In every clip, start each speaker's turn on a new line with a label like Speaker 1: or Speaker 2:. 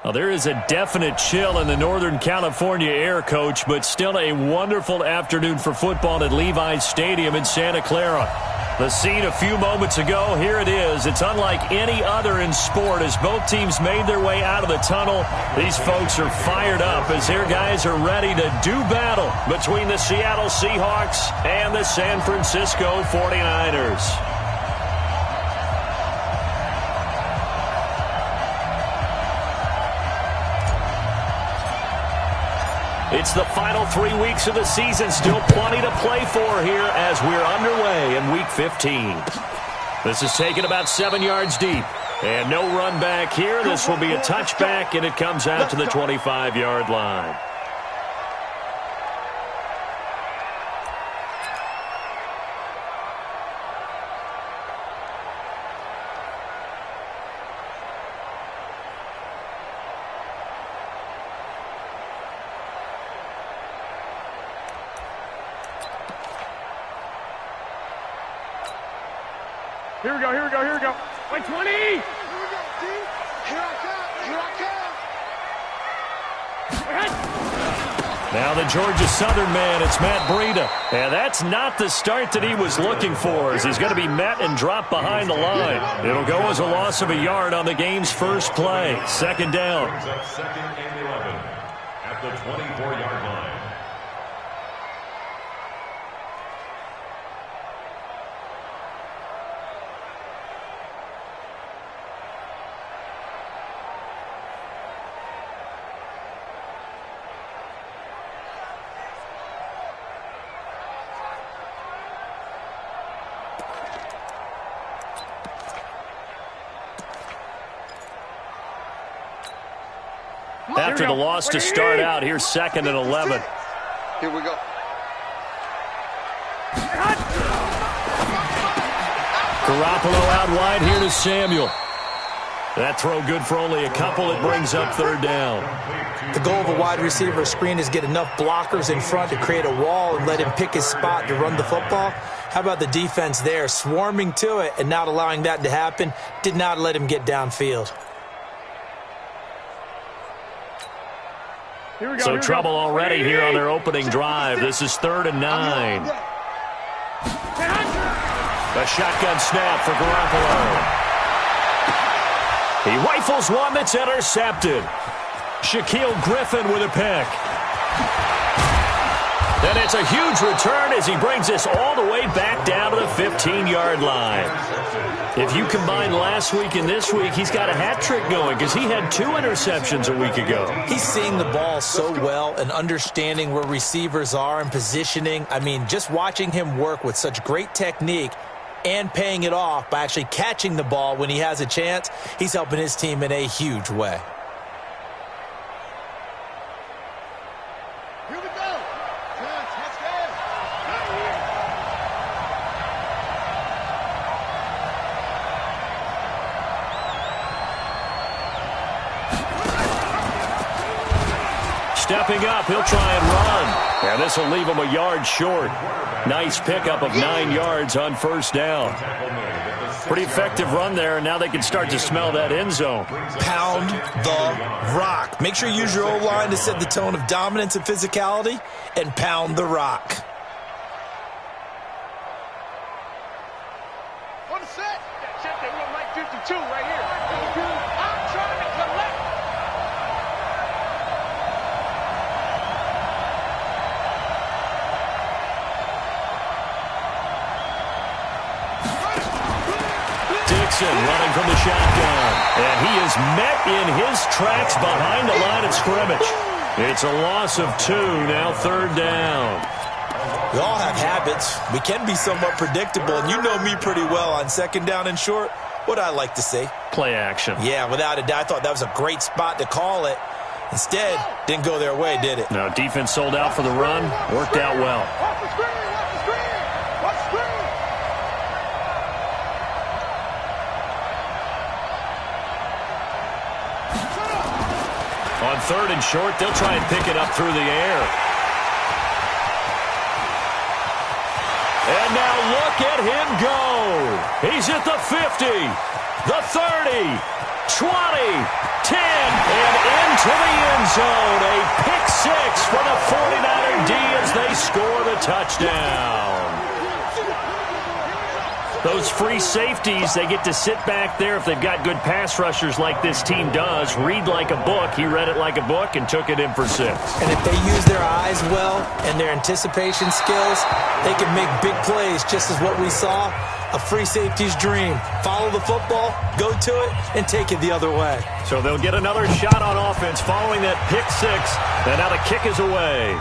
Speaker 1: Well, there is a definite chill in the Northern California air, Coach, but still a wonderful afternoon for football at Levi's Stadium in Santa Clara. The scene a few moments ago, here it is. It's unlike any other in sport as both teams made their way out of the tunnel. These folks are fired up as their guys are ready to do battle between the Seattle Seahawks and the San Francisco 49ers. It's the final 3 weeks of the season. Still plenty to play for here as we're underway in Week 15. This is taken about 7 yards deep. And no run back here. This will be a touchback, and it comes out to the 25-yard line.
Speaker 2: Here we go, here we go, here we go. 120! Here we go,
Speaker 3: D. Here I
Speaker 1: come. Now the Georgia Southern man, it's Matt Breida. And that's not the start that he was looking for as he's going to be met and dropped behind the line. It'll go as a loss of a yard on the game's first play. Second down.
Speaker 4: Second and 11 at the 24-yard line.
Speaker 1: After the loss to start out, here's second and 11.
Speaker 3: Here we go.
Speaker 1: Garoppolo out wide here to Samuel. That throw good for only a couple. It brings up third down.
Speaker 5: The goal of a wide receiver screen is get enough blockers in front to create a wall and let him pick his spot to run the football. How about the defense there, swarming to it and not allowing that to happen? Did not let him get downfield.
Speaker 1: So trouble already here on their opening drive. This is 3rd and 9. A shotgun snap for Garoppolo. He rifles one that's intercepted. Shaquille Griffin with a pick. And it's a huge return as he brings us all the way back down to the 15-yard line. If you combine last week and this week, he's got a hat trick going because he had 2 interceptions a week ago.
Speaker 5: He's seeing the ball so well and understanding where receivers are and positioning. I mean, just watching him work with such great technique and paying it off by actually catching the ball when he has a chance, he's helping his team in a huge way.
Speaker 3: Here we go. Let's go.
Speaker 1: Stepping up, he'll try and run. And this will leave him a yard short. Nice pickup of 9 yards on first down. Pretty effective run there, and now they can start to smell that end zone.
Speaker 5: Pound the rock. Make sure you use your O-line to set the tone of dominance and physicality, and pound the rock.
Speaker 3: On the set. That check that look like 52 right here. I'm trying to collect.
Speaker 1: Running from the shotgun. And he is met in his tracks behind the line of scrimmage. It's a loss of 2, now 3rd down.
Speaker 5: We all have habits. We can be somewhat predictable, and you know me pretty well on 2nd down and short. What I like to say?
Speaker 1: Play action.
Speaker 5: Yeah, without a doubt. I thought that was a great spot to call it. Instead, didn't go their way, did it?
Speaker 1: No, defense sold out for the run. Worked out well.
Speaker 3: Watch the screen. Watch the screen. Watch the screen.
Speaker 1: On 3rd and short, they'll try and pick it up through the air. And now look at him go. He's at the 50, the 30, 20, 10, and into the end zone. A pick six for the 49er D as they score the touchdown. Those free safeties, they get to sit back there if they've got good pass rushers like this team does. Read like a book. He read it like a book and took it in for 6.
Speaker 5: And if they use their eyes well and their anticipation skills, they can make big plays, just as what we saw. A free safety's dream. Follow the football, go to it, and take it the other way.
Speaker 1: So they'll get another shot on offense following that pick six. And now the kick is away.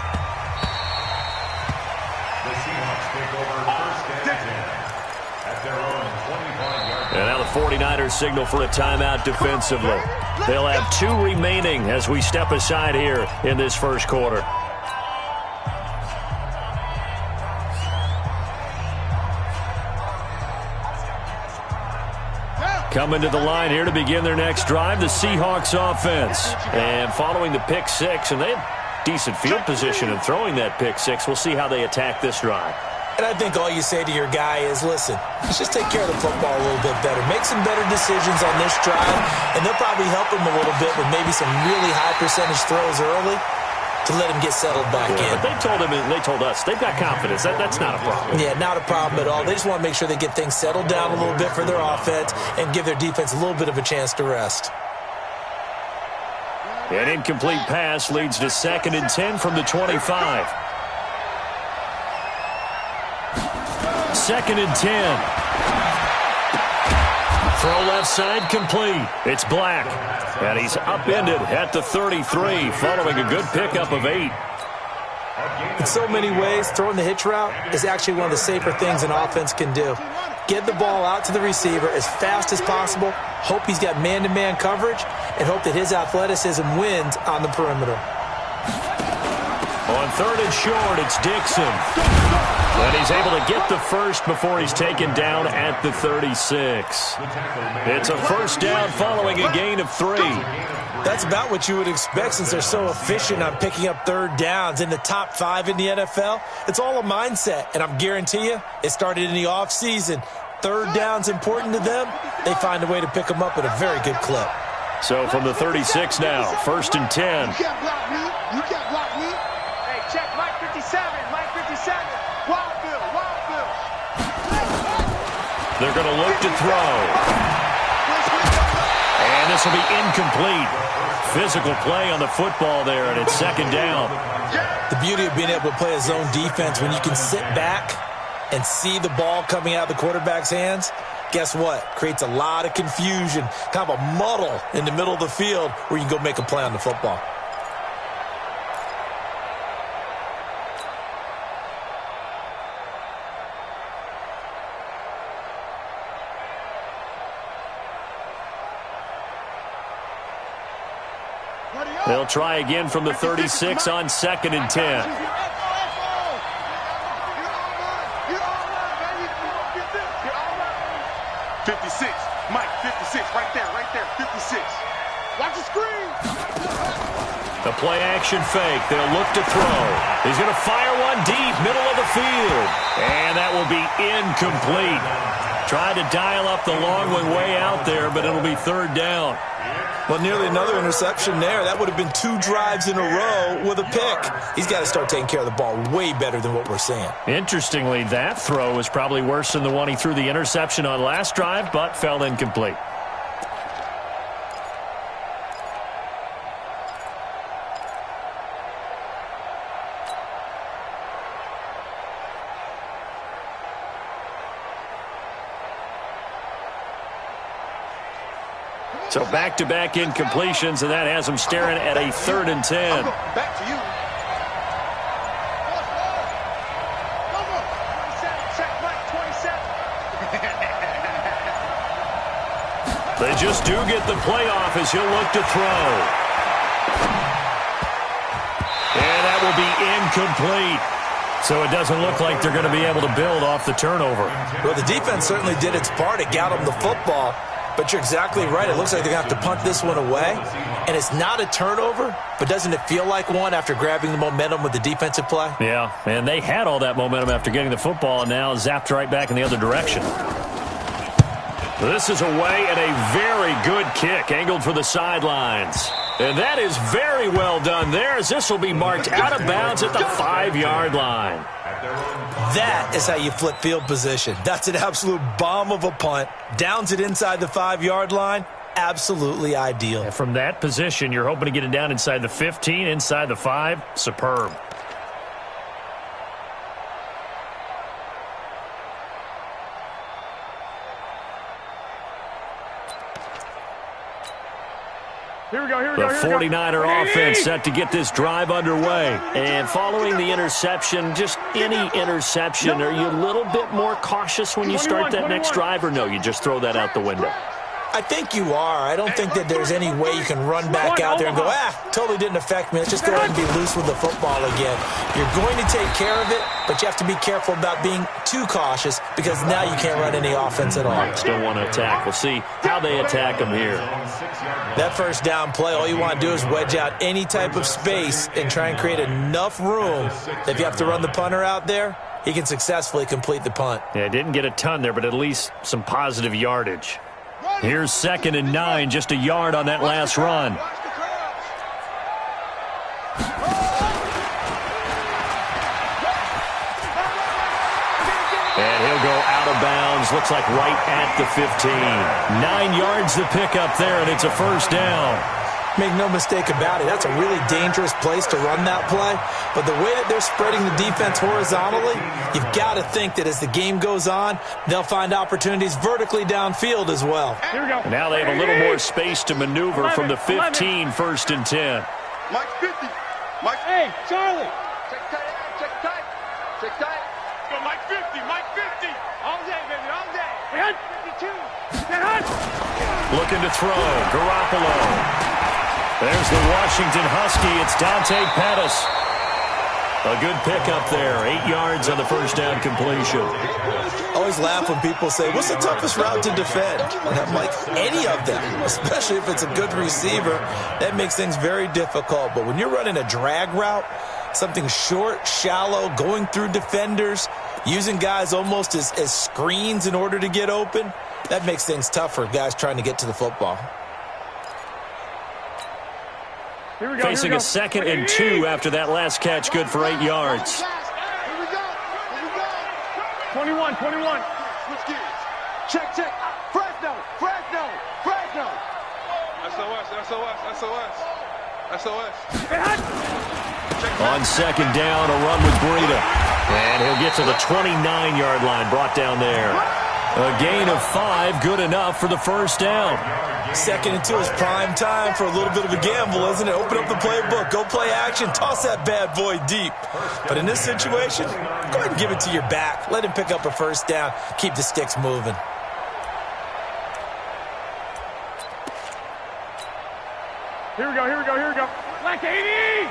Speaker 4: The Seahawks take over first and 10 at their own 25-yard line.
Speaker 1: And now the 49ers signal for a timeout defensively. They'll have 2 remaining as we step aside here in this first quarter. Coming to the line here to begin their next drive, the Seahawks offense. And following the pick six, and they have decent field position in throwing that pick six. We'll see how they attack this drive.
Speaker 5: And I think all you say to your guy is, listen, let's just take care of the football a little bit better. Make some better decisions on this drive, and they'll probably help him a little bit with maybe some really high percentage throws early to let him get settled back in.
Speaker 1: But they told him, and they told us, they've got confidence. That's not a problem.
Speaker 5: Yeah, not a problem at all. They just want to make sure they get things settled down a little bit for their offense and give their defense a little bit of a chance to rest.
Speaker 1: An incomplete pass leads to 2nd and 10 from the 25. 2nd and 10. Throw left side complete. It's Black. And he's upended at the 33 following a good pickup of 8.
Speaker 5: In so many ways, throwing the hitch route is actually one of the safer things an offense can do. Get the ball out to the receiver as fast as possible, hope he's got man-to-man coverage, and hope that his athleticism wins on the perimeter.
Speaker 1: On 3rd and short, it's Dixon. And he's able to get the first before he's taken down at the 36. It's a first down following a gain of 3.
Speaker 5: That's about what you would expect since they're so efficient on picking up 3rd downs in the top 5 in the NFL. It's all a mindset, and I'm guarantee you it started in the offseason. 3rd down's important to them. They find a way to pick them up at a very good clip.
Speaker 1: So from the 36 now, 1st and 10.
Speaker 3: You can't block me. You can't block me. Hey, check Mike 57. Mike 57. Wild.
Speaker 1: They're going to look to throw. And this will be incomplete. Physical play on the football there, and it's 2nd down.
Speaker 5: The beauty of being able to play a zone defense when you can sit back and see the ball coming out of the quarterback's hands, guess what? Creates a lot of confusion, kind of a muddle in the middle of the field where you can go make a play on the football.
Speaker 1: They'll try again from the 36 on 2nd and 10.
Speaker 3: 56. Mike, 56. Right there. 56. Watch the screen.
Speaker 1: The play action fake. They'll look to throw. He's going to fire one deep, middle of the field. And that will be incomplete. Tried to dial up the long one way out there, but it'll be 3rd down.
Speaker 5: Well, nearly another interception there. That would have been 2 drives in a row with a pick. He's got to start taking care of the ball way better than what we're seeing.
Speaker 1: Interestingly, that throw was probably worse than the one he threw the interception on last drive, but fell incomplete. So back-to-back incompletions, and that has them staring at a 3rd and 10.
Speaker 3: Back to you. Check Mike 27.
Speaker 1: They just do get the playoff as he'll look to throw. And that will be incomplete. So it doesn't look like they're going to be able to build off the turnover.
Speaker 5: Well, the defense certainly did its part. It got them the football. But you're exactly right. It looks like they're going to have to punt this one away. And it's not a turnover, but doesn't it feel like one after grabbing the momentum with the defensive play?
Speaker 1: Yeah, and they had all that momentum after getting the football and now zapped right back in the other direction. This is away and a very good kick angled for the sidelines. And that is very well done there, as this will be marked out of bounds at the 5-yard line.
Speaker 5: That is how you flip field position. That's an absolute bomb of a punt. Downs it inside the 5-yard line. Absolutely ideal.
Speaker 1: And from that position, you're hoping to get it down inside the 15, inside the 5. Superb.
Speaker 2: Here we go, here we
Speaker 1: The
Speaker 2: go, here we go.
Speaker 1: 49er offense set to get this drive underway. And following the interception, just any interception, are you a little bit more cautious when you start that next drive, or no, you just throw that out the window?
Speaker 5: I think you are. I don't think that there's any way you can run back out there and go, totally didn't affect me. Let's just go ahead and be loose with the football again. You're going to take care of it, but you have to be careful about being too cautious because now you can't run any offense at all.
Speaker 1: Still want to attack. We'll see how they attack them here.
Speaker 5: That first down play, all you want to do is wedge out any type of space and try and create enough room that if you have to run the punter out there, he can successfully complete the punt.
Speaker 1: Yeah, didn't get a ton there, but at least some positive yardage. Here's 2nd and 9, just a yard on that last run. And he'll go out of bounds, looks like right at the 15. 9 yards to pick up there, and it's a first down.
Speaker 5: Make no mistake about it, that's a really dangerous place to run that play. But the way that they're spreading the defense horizontally, you've got to think that as the game goes on, they'll find opportunities vertically downfield as well.
Speaker 2: Here we go.
Speaker 1: And now they have a little more space to maneuver from the 15, 1st and 10.
Speaker 3: Mike 50. Mike.
Speaker 2: Hey, Charlie.
Speaker 3: Check tight. Check tight. Check tight. Go Mike 50. Mike 50. All day, baby. All day. 52.
Speaker 1: Looking to throw. Garoppolo. There's the Washington Husky. It's Dante Pettis. A good pickup there. 8 yards on the first down completion.
Speaker 5: Always laugh when people say, what's the toughest route to defend? And I'm like, any of them, especially if it's a good receiver. That makes things very difficult. But when you're running a drag route, something short, shallow, going through defenders, using guys almost as screens in order to get open, that makes things tough for guys trying to get to the football.
Speaker 2: Here we go,
Speaker 1: Facing a 2nd and 2 after that last catch, good for 8 yards.
Speaker 3: Here we go. Here we go.
Speaker 2: 21.
Speaker 3: Switch gears. Check. Fresno. SOS.
Speaker 1: On 2nd down, a run with Breida. And he'll get to the 29-yard line, brought down there. A gain of 5, good enough for the first down.
Speaker 5: 2nd and 2 is prime time for a little bit of a gamble, isn't it? Open up the playbook, go play action, toss that bad boy deep. But in this situation, go ahead and give it to your back. Let him pick up a first down, keep the sticks moving.
Speaker 2: Here we go. Black 80.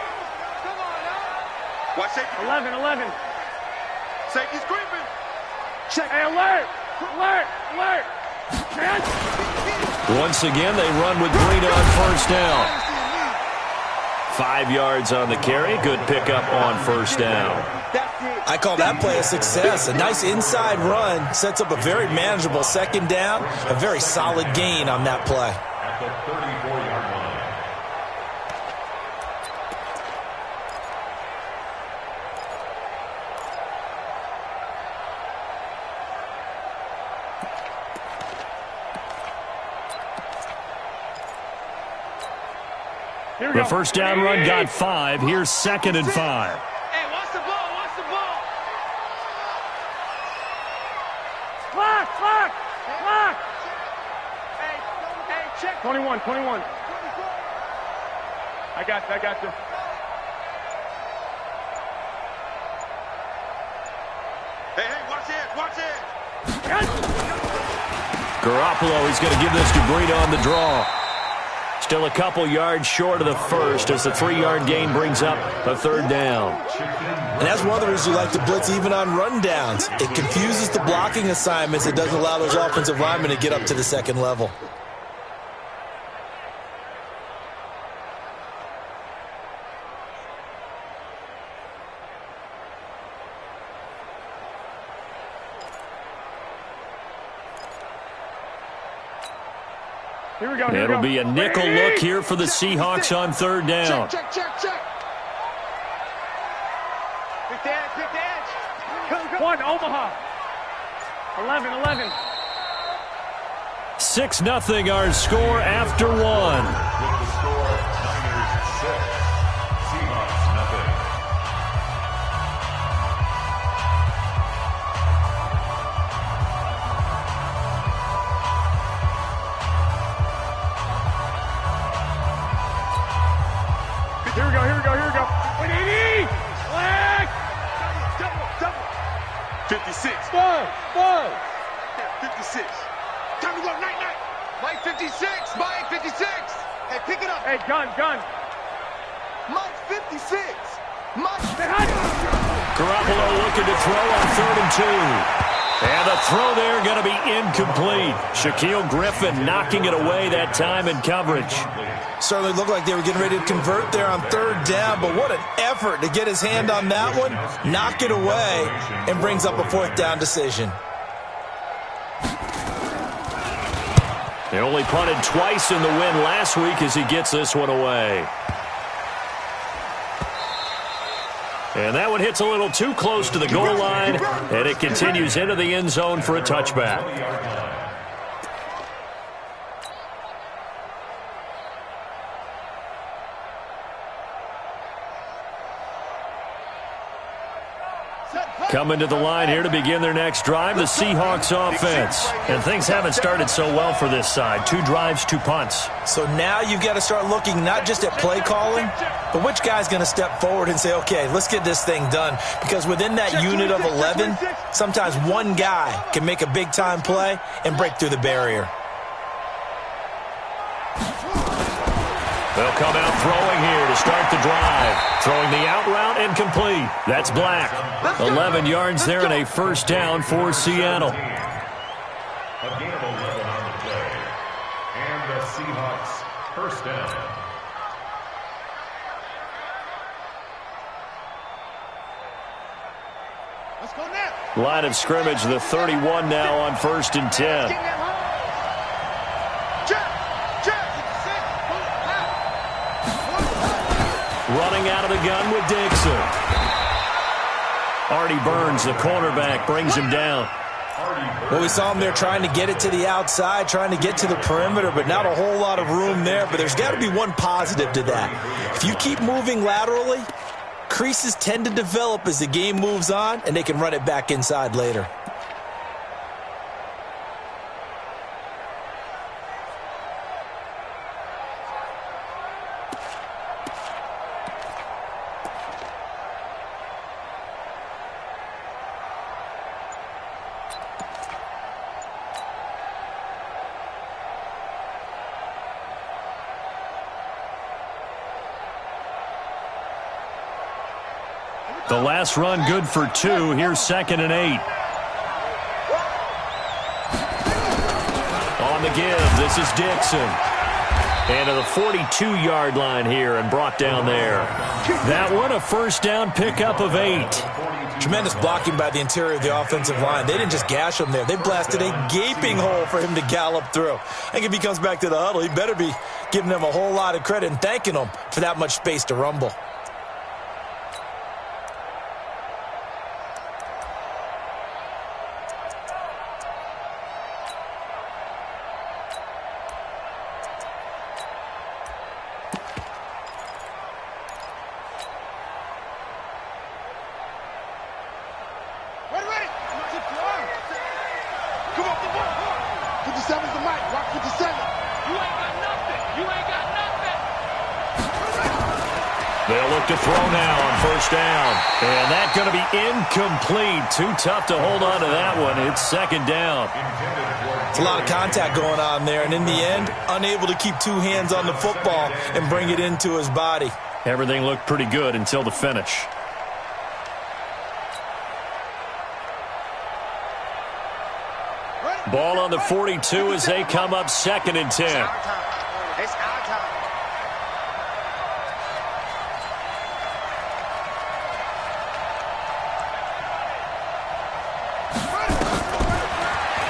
Speaker 3: Come on now. Watch safety.
Speaker 2: 11.
Speaker 3: Safety's creeping. Check.
Speaker 2: Hey, alert.
Speaker 1: Once again, they run with Breida on first down. 5 yards on the carry. Good pickup on first down.
Speaker 5: I call that play a success. A nice inside run sets up a very manageable 2nd down. A very solid gain on that play.
Speaker 4: At the 34-yard line.
Speaker 1: The first down run got 5. Here's 2nd and 5.
Speaker 3: Hey, watch the ball.
Speaker 2: Clock.
Speaker 3: Hey, check.
Speaker 2: 21. I got you.
Speaker 3: Hey, watch it.
Speaker 1: Garoppolo, he's going to give this to Breida on the draw. Still a couple yards short of the first as the 3-yard gain brings up a 3rd down.
Speaker 5: And that's one of the reasons you like to blitz even on rundowns. It confuses the blocking assignments. It doesn't allow those offensive linemen to get up to the 2nd level.
Speaker 2: Here we go. Here
Speaker 1: It'll
Speaker 2: we go.
Speaker 1: be a nickel look here for the Seahawks on third down.
Speaker 3: Check. Pick the edge. Go.
Speaker 2: 1, Omaha. 11.
Speaker 1: 6-0 our score after one.
Speaker 4: With the score, Niners 6, Seahawks nothing.
Speaker 2: Here we go. 180. Flag.
Speaker 3: Double. 56. 56. Time to go. Night. Mike 56. Mike 56. Hey, pick it up.
Speaker 2: Hey, gun.
Speaker 3: Mike 56. Mike.
Speaker 1: Garoppolo looking to throw on 3rd and 2. And the throw there going to be incomplete. Shaquille Griffin knocking it away that time in coverage.
Speaker 5: Certainly looked like they were getting ready to convert there on 3rd down, but what an effort to get his hand on that one, knock it away, and brings up a 4th down decision.
Speaker 1: They only punted twice in the win last week as he gets this one away. And that one hits a little too close to the goal line, and it continues into the end zone for a touchback. Coming to the line here to begin their next drive, the Seahawks offense. And things haven't started so well for this side. 2 drives, 2 punts.
Speaker 5: So now you've got to start looking not just at play calling, but which guy's going to step forward and say, okay, let's get this thing done. Because within that unit of 11, sometimes one guy can make a big-time play and break through the barrier.
Speaker 1: They'll come out throwing here to start the drive. Throwing the out route and complete. That's Black. 11 yards there and a 1st down for Seattle.
Speaker 4: A gain of 11 on the play. And the Seahawks 1st down.
Speaker 3: Let's go now.
Speaker 1: Line of scrimmage, the 31 now on 1st and 10. Running out of the gun with Dixon. Artie Burns, the cornerback, brings him down.
Speaker 5: Well, we saw him there trying to get it to the outside, trying to get to the perimeter, but not a whole lot of room there. But there's got to be one positive to that. If you keep moving laterally, creases tend to develop as the game moves on, and they can run it back inside later.
Speaker 1: The last run good for 2. Here's 2nd and 8. On the give, this is Dixon. And to the 42-yard line here and brought down there. That one a 1st down pickup of 8.
Speaker 5: Tremendous blocking by the interior of the offensive line. They didn't just gash him there. They blasted a gaping hole for him to gallop through. I think if he comes back to the huddle, he better be giving them a whole lot of credit and thanking them for that much space to rumble.
Speaker 1: They'll look to throw now on 1st down. And that's going to be incomplete. Too tough to hold on to that one. It's 2nd down.
Speaker 5: It's a lot of contact going on there. And in the end, unable to keep 2 hands on the football and bring it into his body.
Speaker 1: Everything looked pretty good until the finish. Ball on the 42 as they come up 2nd and 10.
Speaker 3: It's our time.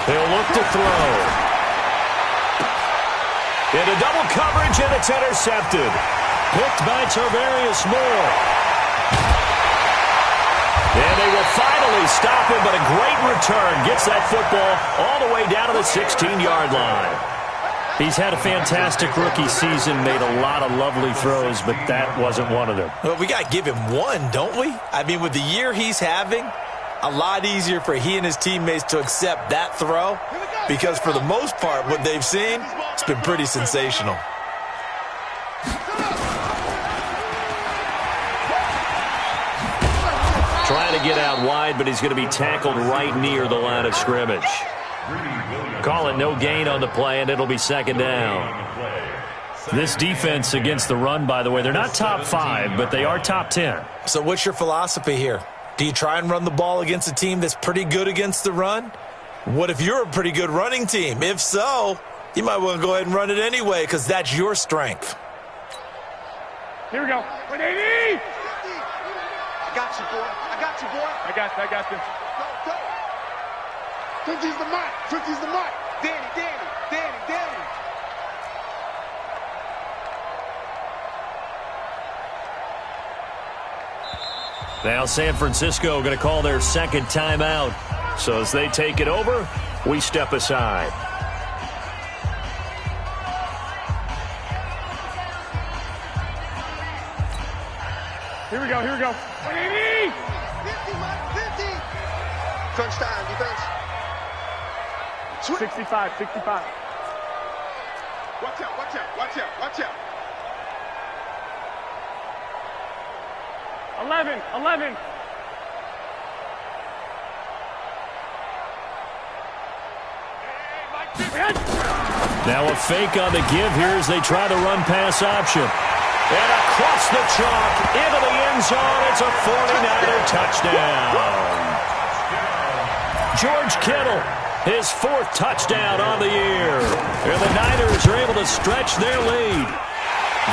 Speaker 1: They'll look to throw. Into double coverage, and it's intercepted. Picked by Tarvarius Moore. And they will finally stop him, but a great return. Gets that football all the way down to the 16-yard line. He's had a fantastic rookie season, made a lot of lovely throws, but that wasn't one of them.
Speaker 5: Well, we got to give him one, don't we? I mean, with the year he's having, a lot easier for he and his teammates to accept that throw because for the most part, what they've seen, it's been pretty sensational.
Speaker 1: Trying to get out wide, but he's going to be tackled right near the line of scrimmage. Call it no gain on the play, and it'll be second down. This defense against the run, by the way, they're not top 5, but they are top 10.
Speaker 5: So what's your philosophy here? Do you try and run the ball against a team that's pretty good against the run? What if you're a pretty good running team? If so, you might want to go ahead and run it anyway because that's your strength.
Speaker 2: Here we go. 180!
Speaker 3: I got you, boy. I got you, boy.
Speaker 2: I got this.
Speaker 3: Go, go. 50's the mic. 50's the mic. Danny.
Speaker 1: Now San Francisco going to call their second timeout. So as they take it over, we step aside.
Speaker 2: Here we go. 180!
Speaker 3: 50. Crunch time, defense.
Speaker 2: 65.
Speaker 3: Watch out.
Speaker 2: 11.
Speaker 1: Now a fake on the give here as they try to run pass option. And across the chalk into the end zone. It's a 49er touchdown. George Kittle, his 4th touchdown on the year. And the Niners are able to stretch their lead.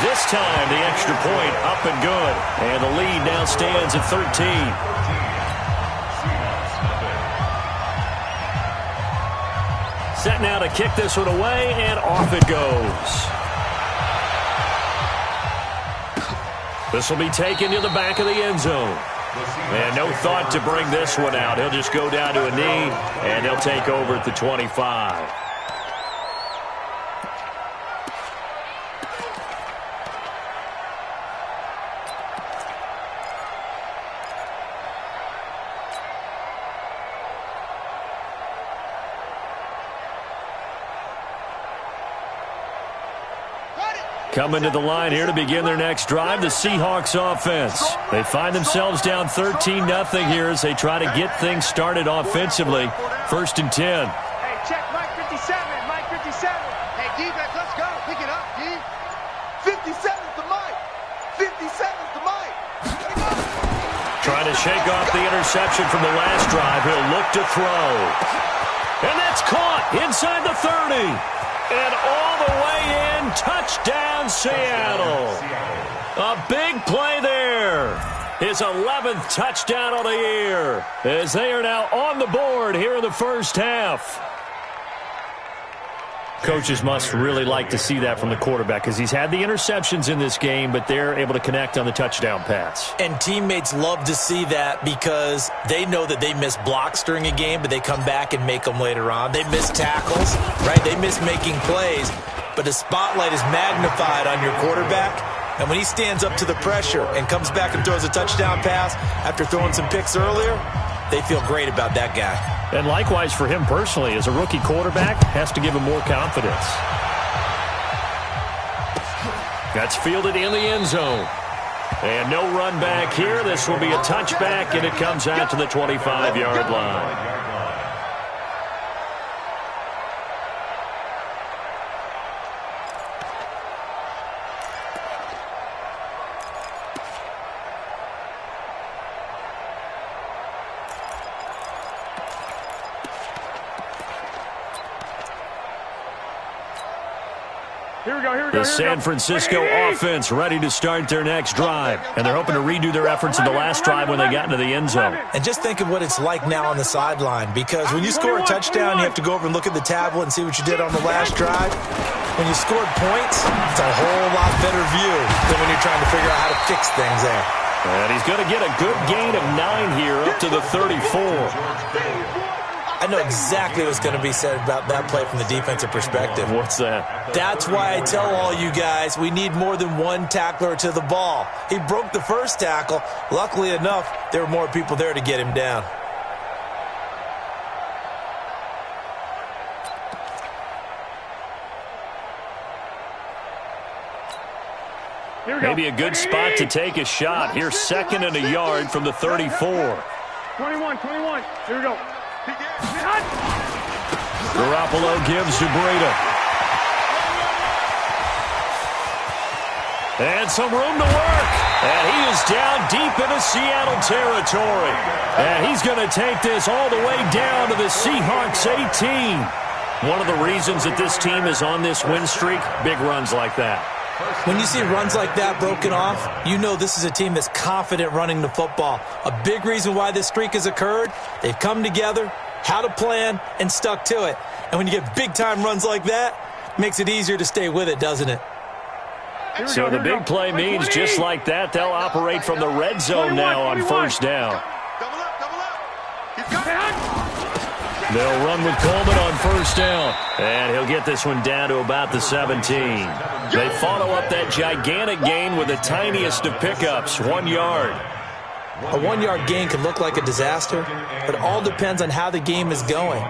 Speaker 1: This time the extra point up and good. And the lead now stands at 13. Set now to kick this one away, and off it goes. This will be taken to the back of the end zone. And no thought to bring this one out. He'll just go down to a knee, and they'll take over at the 25. Coming to the line here to begin their next drive, the Seahawks offense. They find themselves down 13-0 here as they try to get things started offensively. 1st and 10.
Speaker 3: Hey, check Mike 57. Hey, defense, let's go. Pick it up, D. 57's the mic. 57's the mic.
Speaker 1: Trying to shake off the interception from the last drive. He'll look to throw. And that's caught inside the 30. And all the way in, touchdown Seattle. A big play there. His 11th touchdown of the year as they are now on the board here in the first half. Coaches must really like to see that from the quarterback because he's had the interceptions in this game, but they're able to connect on the touchdown pass.
Speaker 5: And teammates love to see that because they know that they miss blocks during a game, but they come back and make them later on. They miss tackles, right? They miss making plays, but the spotlight is magnified on your quarterback. And when he stands up to the pressure and comes back and throws a touchdown pass after throwing some picks earlier, they feel great about that guy.
Speaker 1: And likewise for him personally, as a rookie quarterback, has to give him more confidence. That's fielded in the end zone. And no run back here. This will be a touchback, and it comes out to the 25-yard line.
Speaker 2: Here we go, here we go.
Speaker 1: The San Francisco offense ready to start their next drive. And they're hoping to redo their efforts in the last drive when they got into the end zone.
Speaker 5: And just think of what it's like now on the sideline, because when you score a touchdown, you have to go over and look at the tablet and see what you did on the last drive. When you scored points, it's a whole lot better view than when you're trying to figure out how to fix things there.
Speaker 1: And he's going to get a good gain of 9 here up to the 34.
Speaker 5: I know exactly what's going to be said about that play from the defensive perspective.
Speaker 1: What's that?
Speaker 5: That's why I tell all you guys we need more than one tackler to the ball. He broke the first tackle. Luckily enough, there were more people there to get him down.
Speaker 1: Maybe a good spot to take a shot. Here's 2nd and a yard from the 34.
Speaker 2: 21. Here we go.
Speaker 1: Garoppolo gives to Breida. And some room to work. And he is down deep into Seattle territory. And he's going to take this all the way down to the Seahawks 18. One of the reasons that this team is on this win streak, big runs like that.
Speaker 5: When you see runs like that broken off, you know this is a team that's confident running the football. A big reason why this streak has occurred, they've come together, had a plan, and stuck to it. And when you get big-time runs like that, it makes it easier to stay with it, doesn't it?
Speaker 1: So the big play means just like that, they'll operate from the red zone now on first down. They'll run with Coleman on first down. And he'll get this one down to about the 17. They follow up that gigantic gain with the tiniest of pickups, 1 yard.
Speaker 5: A 1-yard gain can look like a disaster, but it all depends on how the game is going.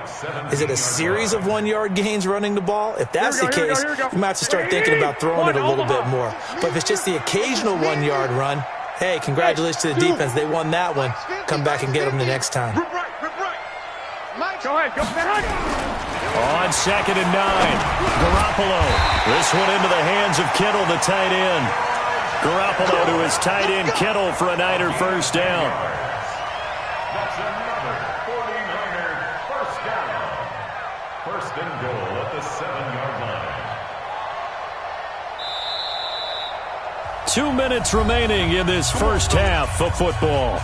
Speaker 5: Is it a series of 1-yard gains running the ball? If that's the case, you might have to start thinking about throwing it a little bit more. But if it's just the occasional 1-yard run, hey, congratulations to the defense. They won that one. Come back and get them the next time.
Speaker 2: Go ahead.
Speaker 1: On 2nd and 9, Garoppolo. This one into the hands of Kittle, the tight end. Garoppolo to his tight end, Kittle, for a Niner first down.
Speaker 4: That's another 49er first down. First and goal at the 7-yard line.
Speaker 1: 2 minutes remaining in this first half of football.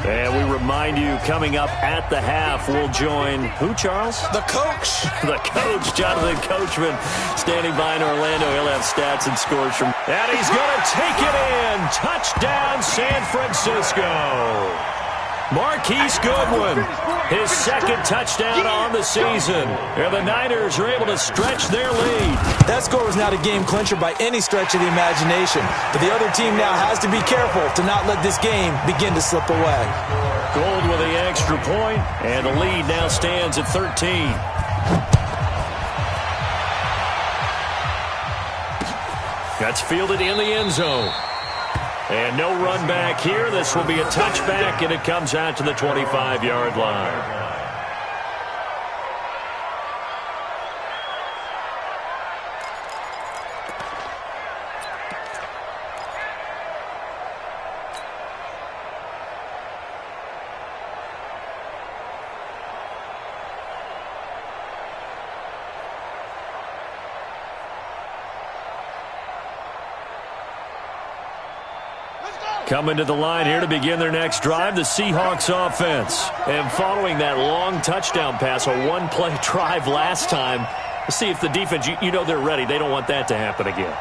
Speaker 1: And we remind you, coming up at the half, we'll join who, Charles?
Speaker 5: The coach.
Speaker 1: The coach, Jonathan Coachman, standing by in Orlando. He'll have stats and scores from. And he's going to take it in. Touchdown, San Francisco. Marquise Goodwin, his 2nd touchdown on the season. And the Niners are able to stretch their lead.
Speaker 5: That score was not a game clincher by any stretch of the imagination. But the other team now has to be careful to not let this game begin to slip away.
Speaker 1: Gold with the extra point, and the lead now stands at 13. That's fielded in the end zone. And no run back here. This will be a touchback, and it comes out to the 25-yard line. Coming to the line here to begin their next drive, the Seahawks offense. And following that long touchdown pass, a one-play drive last time, let's see if the defense, you know they're ready. They don't want that to happen again.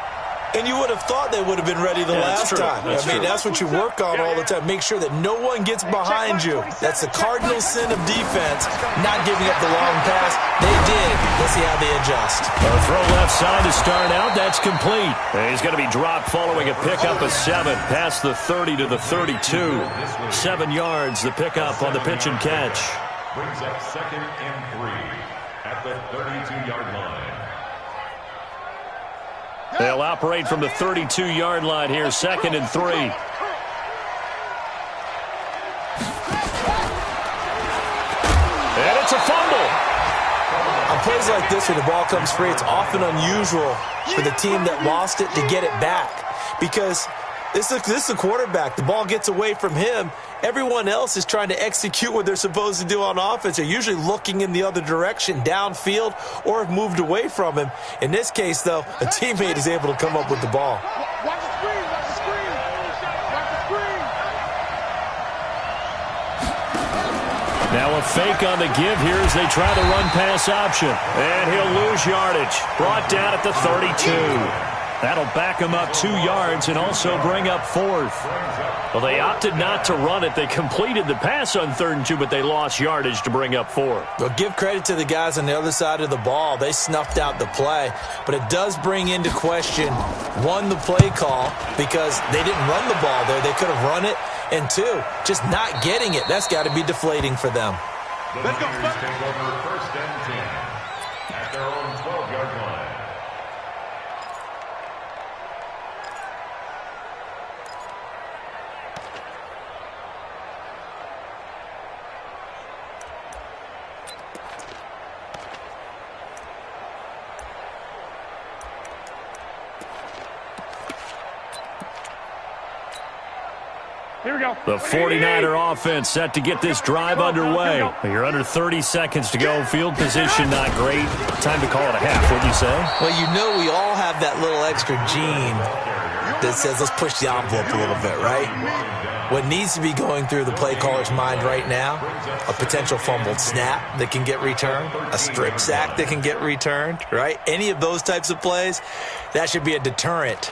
Speaker 5: And you would have thought they would have been ready the last time. That's what you work on all the time. Make sure that no one gets behind you. That's the cardinal sin of defense, not giving up the long pass. They did. Let's see how they adjust.
Speaker 1: A throw left side to start out. That's complete. And he's going to be dropped following a pickup of 7 past the 30 to the 32. 7 yards, the pickup on the pitch and catch.
Speaker 4: Brings up 2nd and 3 at the 32-yard line.
Speaker 1: They'll operate from the 32-yard line here, 2nd and 3. And it's a fumble.
Speaker 5: On plays like this where the ball comes free, it's often unusual for the team that lost it to get it back because this is the quarterback. The ball gets away from him. Everyone else is trying to execute what they're supposed to do on offense. They're usually looking in the other direction, downfield, or have moved away from him. In this case, though, a teammate is able to come up with the ball.
Speaker 3: Watch the screen, watch the screen. Watch the screen.
Speaker 1: Now a fake on the give here as they try the run-pass option. And he'll lose yardage. Brought down at the 32. That'll back him up 2 yards and also bring up 4th. Well, they opted not to run it. They completed the pass on 3rd and 2, but they lost yardage to bring up 4th.
Speaker 5: Well, give credit to the guys on the other side of the ball. They snuffed out the play. But it does bring into question, 1, the play call, because they didn't run the ball there. They could have run it. And 2, just not getting it. That's got to be deflating for them.
Speaker 4: The Niners take over 1st and 10 at their own 12-yard line.
Speaker 2: Here we go.
Speaker 1: The 49er offense set to get this drive underway. You're under 30 seconds to go. Field position not great. Time to call it a half, wouldn't you say?
Speaker 5: Well, you know we all have that little extra gene that says let's push the envelope a little bit, right? What needs to be going through the play caller's mind right now, a potential fumbled snap that can get returned, a strip sack that can get returned, right? Any of those types of plays, that should be a deterrent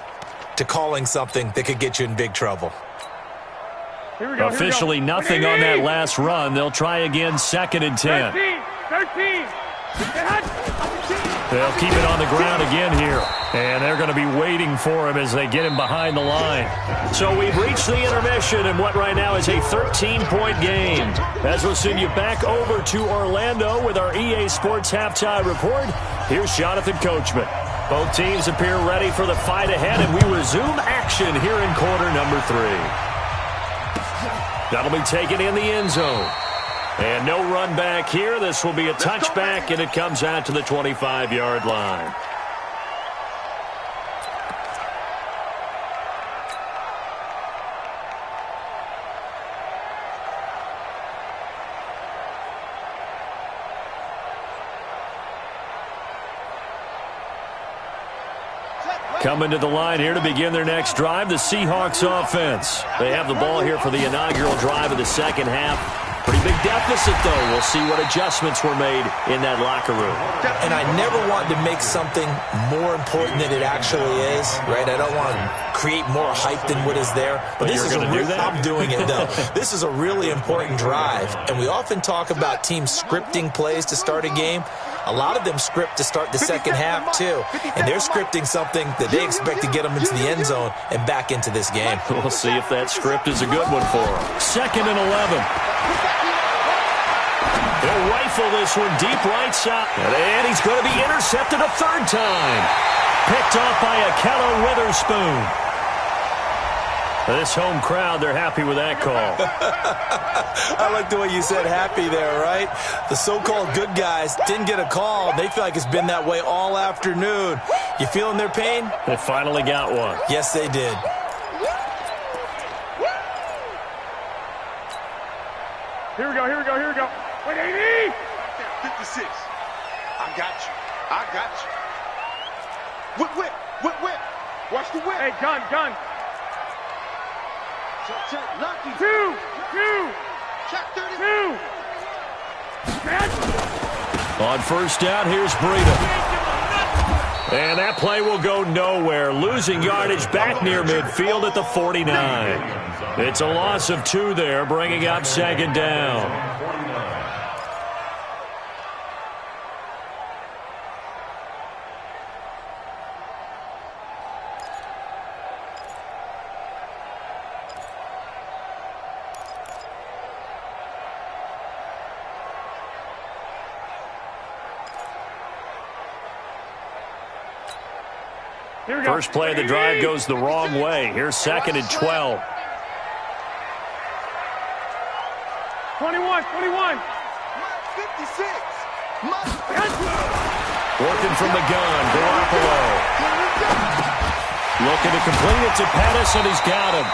Speaker 5: to calling something that could get you in big trouble.
Speaker 2: Here we go.
Speaker 1: Officially nothing on that last run. They'll try again 2nd and 10.
Speaker 2: 13.
Speaker 1: They'll keep it on the ground again here. And they're going to be waiting for him as they get him behind the line. So we've reached the intermission in what right now is a 13-point game. As we'll send you back over to Orlando with our EA Sports Halftime Report, here's Jonathan Coachman. Both teams appear ready for the fight ahead, and we resume action here in quarter number 3. That'll be taken in the end zone. And no run back here. This will be a touchback, and it comes out to the 25-yard line. Coming to the line here to begin their next drive, the Seahawks offense. They have the ball here for the inaugural drive of the second half. Pretty big deficit, though. We'll see what adjustments were made in that locker room.
Speaker 5: And I never want to make something more important than it actually is, right? I don't want to create more hype than what is there. But this is I'm doing it, though. This is a really important drive. And we often talk about teams scripting plays to start a game. A lot of them script to start the second half, too. And they're scripting something that they expect to get them into the end zone and back into this game.
Speaker 1: We'll see if that script is a good one for them. 2nd and 11. They'll rifle this one deep right side. And he's going to be intercepted a 3rd time. Picked off by Akello Witherspoon. This home crowd, they're happy with that call.
Speaker 5: I like the way you said happy there, right? The so-called good guys didn't get a call. They feel like it's been that way all afternoon. You feeling their pain?
Speaker 1: They finally got one.
Speaker 5: Yes, they did.
Speaker 2: Here we go. Wait, 80!
Speaker 3: 56. I got you. Whip. Watch the whip.
Speaker 2: Hey, gun.
Speaker 3: Check. Lucky.
Speaker 2: 2.
Speaker 3: Check 32.
Speaker 1: On 1st down, here's Breida. And that play will go nowhere. Losing yardage back near midfield at the 49. It's a loss of 2 there, bringing up 2nd down. First play of the drive goes the wrong way. Here's 2nd and 12.
Speaker 2: 21.
Speaker 3: 56.
Speaker 1: Working from the gun, Garoppolo. Looking to complete it to Pettis, and he's got him.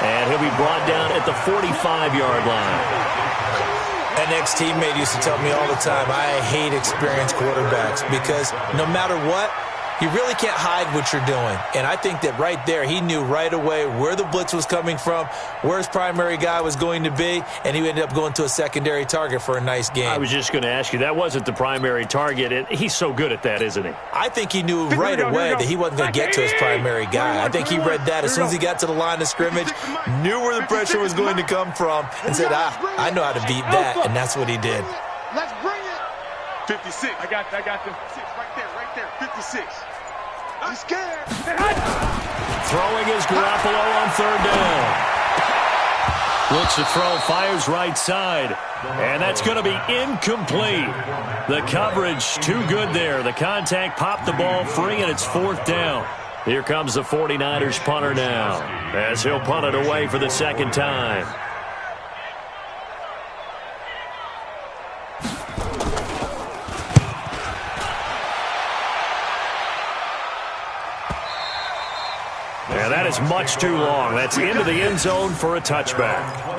Speaker 1: And he'll be brought down at the 45-yard line.
Speaker 5: An ex-teammate used to tell me all the time, I hate experienced quarterbacks because no matter what, you really can't hide what you're doing. And I think that right there, he knew right away where the blitz was coming from, where his primary guy was going to be, and he ended up going to a secondary target for a nice game.
Speaker 1: I was just going to ask you, that wasn't the primary target, and he's so good at that, isn't he?
Speaker 5: I think he knew right away that he wasn't going to get to his primary guy. I think he read that as soon as he got to the line of scrimmage, knew where the pressure was going to come from, and said, I know how to beat that, and that's what he did.
Speaker 3: Let's bring it.
Speaker 2: 56. I got them.
Speaker 3: 56, right there. 56. I'm scared.
Speaker 1: Throwing is Garoppolo on third down. Looks to throw, fires right side. And that's going to be incomplete. The coverage too good there. The contact popped the ball free, and it's fourth down. Here comes the 49ers punter now, as he'll punt it away for the second time. And that is much too long. That's into the end zone for a touchback.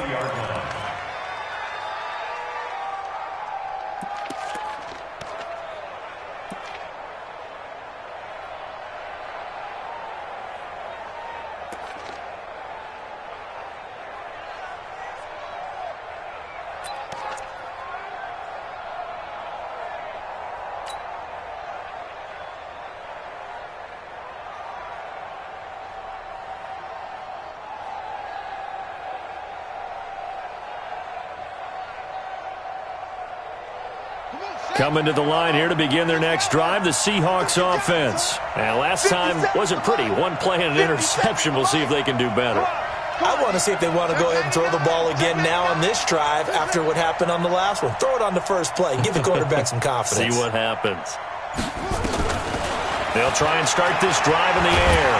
Speaker 1: Coming to the line here to begin their next drive, the Seahawks offense. And last time wasn't pretty. One play and an interception. We'll see if they can do better.
Speaker 5: I want to see if they want to go ahead and throw the ball again now on this drive after what happened on the last one. Throw it on the first play. Give the quarterback some confidence.
Speaker 1: See what happens. They'll try and start this drive in the air.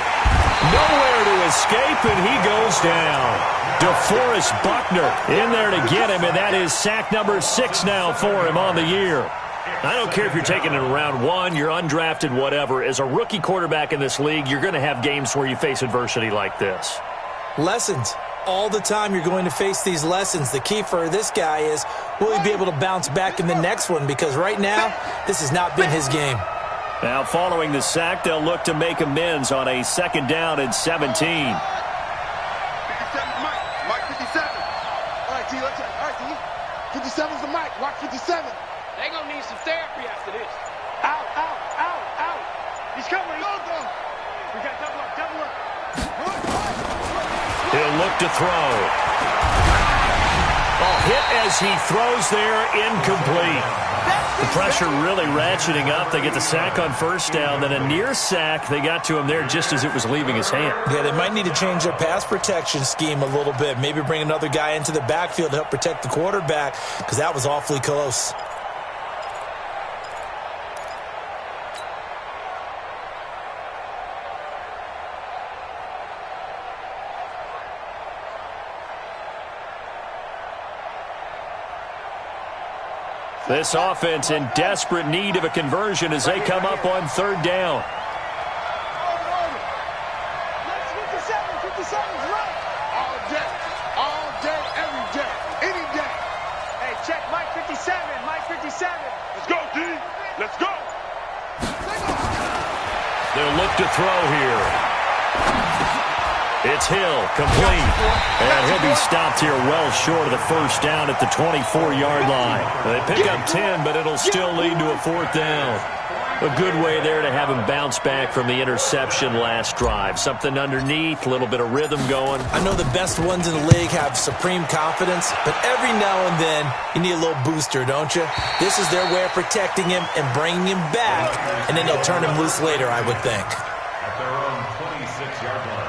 Speaker 1: Nowhere to escape, and he goes down. DeForest Buckner in there to get him, and that is sack number 6 now for him on the year. I don't care if you're taking it in round 1, you're undrafted, whatever. As a rookie quarterback in this league, you're going to have games where you face adversity like this.
Speaker 5: Lessons. All the time you're going to face these lessons. The key for this guy is, will he be able to bounce back in the next one? Because right now, this has not been his game.
Speaker 1: Now, following the sack, they'll look to make amends on a second down and 17.
Speaker 3: 57, Mike 57. All right, T, let's check. All right, T. 57's the Mike. Watch 57.
Speaker 6: They're going to need some therapy after this.
Speaker 2: Out. He's coming.
Speaker 3: Go.
Speaker 2: We got double up.
Speaker 1: He'll look to throw. Hit as he throws there, incomplete. The pressure really ratcheting up. They get the sack on first down, then a near sack. They got to him there just as it was leaving his hand.
Speaker 5: Yeah, they might need to change their pass protection scheme a little bit. Maybe bring another guy into the backfield to help protect the quarterback, because that was awfully close.
Speaker 1: This offense in desperate need of a conversion as they come up on third down.
Speaker 3: 57's right. All day, every day, any day.
Speaker 2: Hey, check Mike 57.
Speaker 3: Let's go, D. Let's go.
Speaker 1: They'll look to throw here. It's Hill, complete. And he'll be stopped here well short of the first down at the 24-yard line. They pick up 10, but it'll still lead to a fourth down. A good way there to have him bounce back from the interception last drive. Something underneath, a little bit of rhythm going.
Speaker 5: I know the best ones in the league have supreme confidence, but every now and then you need a little booster, don't you? This is their way of protecting him and bringing him back, and then they'll turn him loose later, I would think.
Speaker 4: At their own 26-yard line.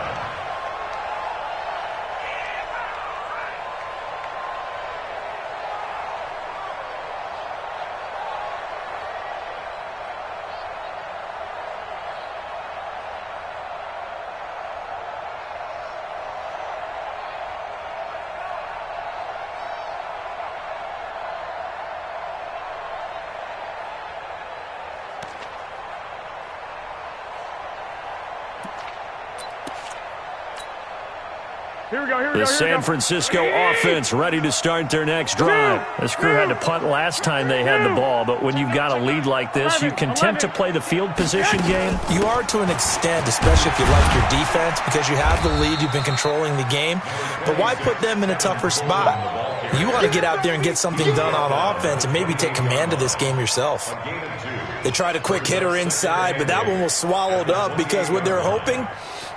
Speaker 1: The San Francisco offense ready to start their next drive. This crew had to punt last time they had the ball, but when you've got a lead like this, you content to play the field position game?
Speaker 5: You are to an extent, especially if you like your defense, because you have the lead, you've been controlling the game. But why put them in a tougher spot? You want to get out there and get something done on offense and maybe take command of this game yourself. They tried a quick hitter inside, but that one was swallowed up because what they're hoping,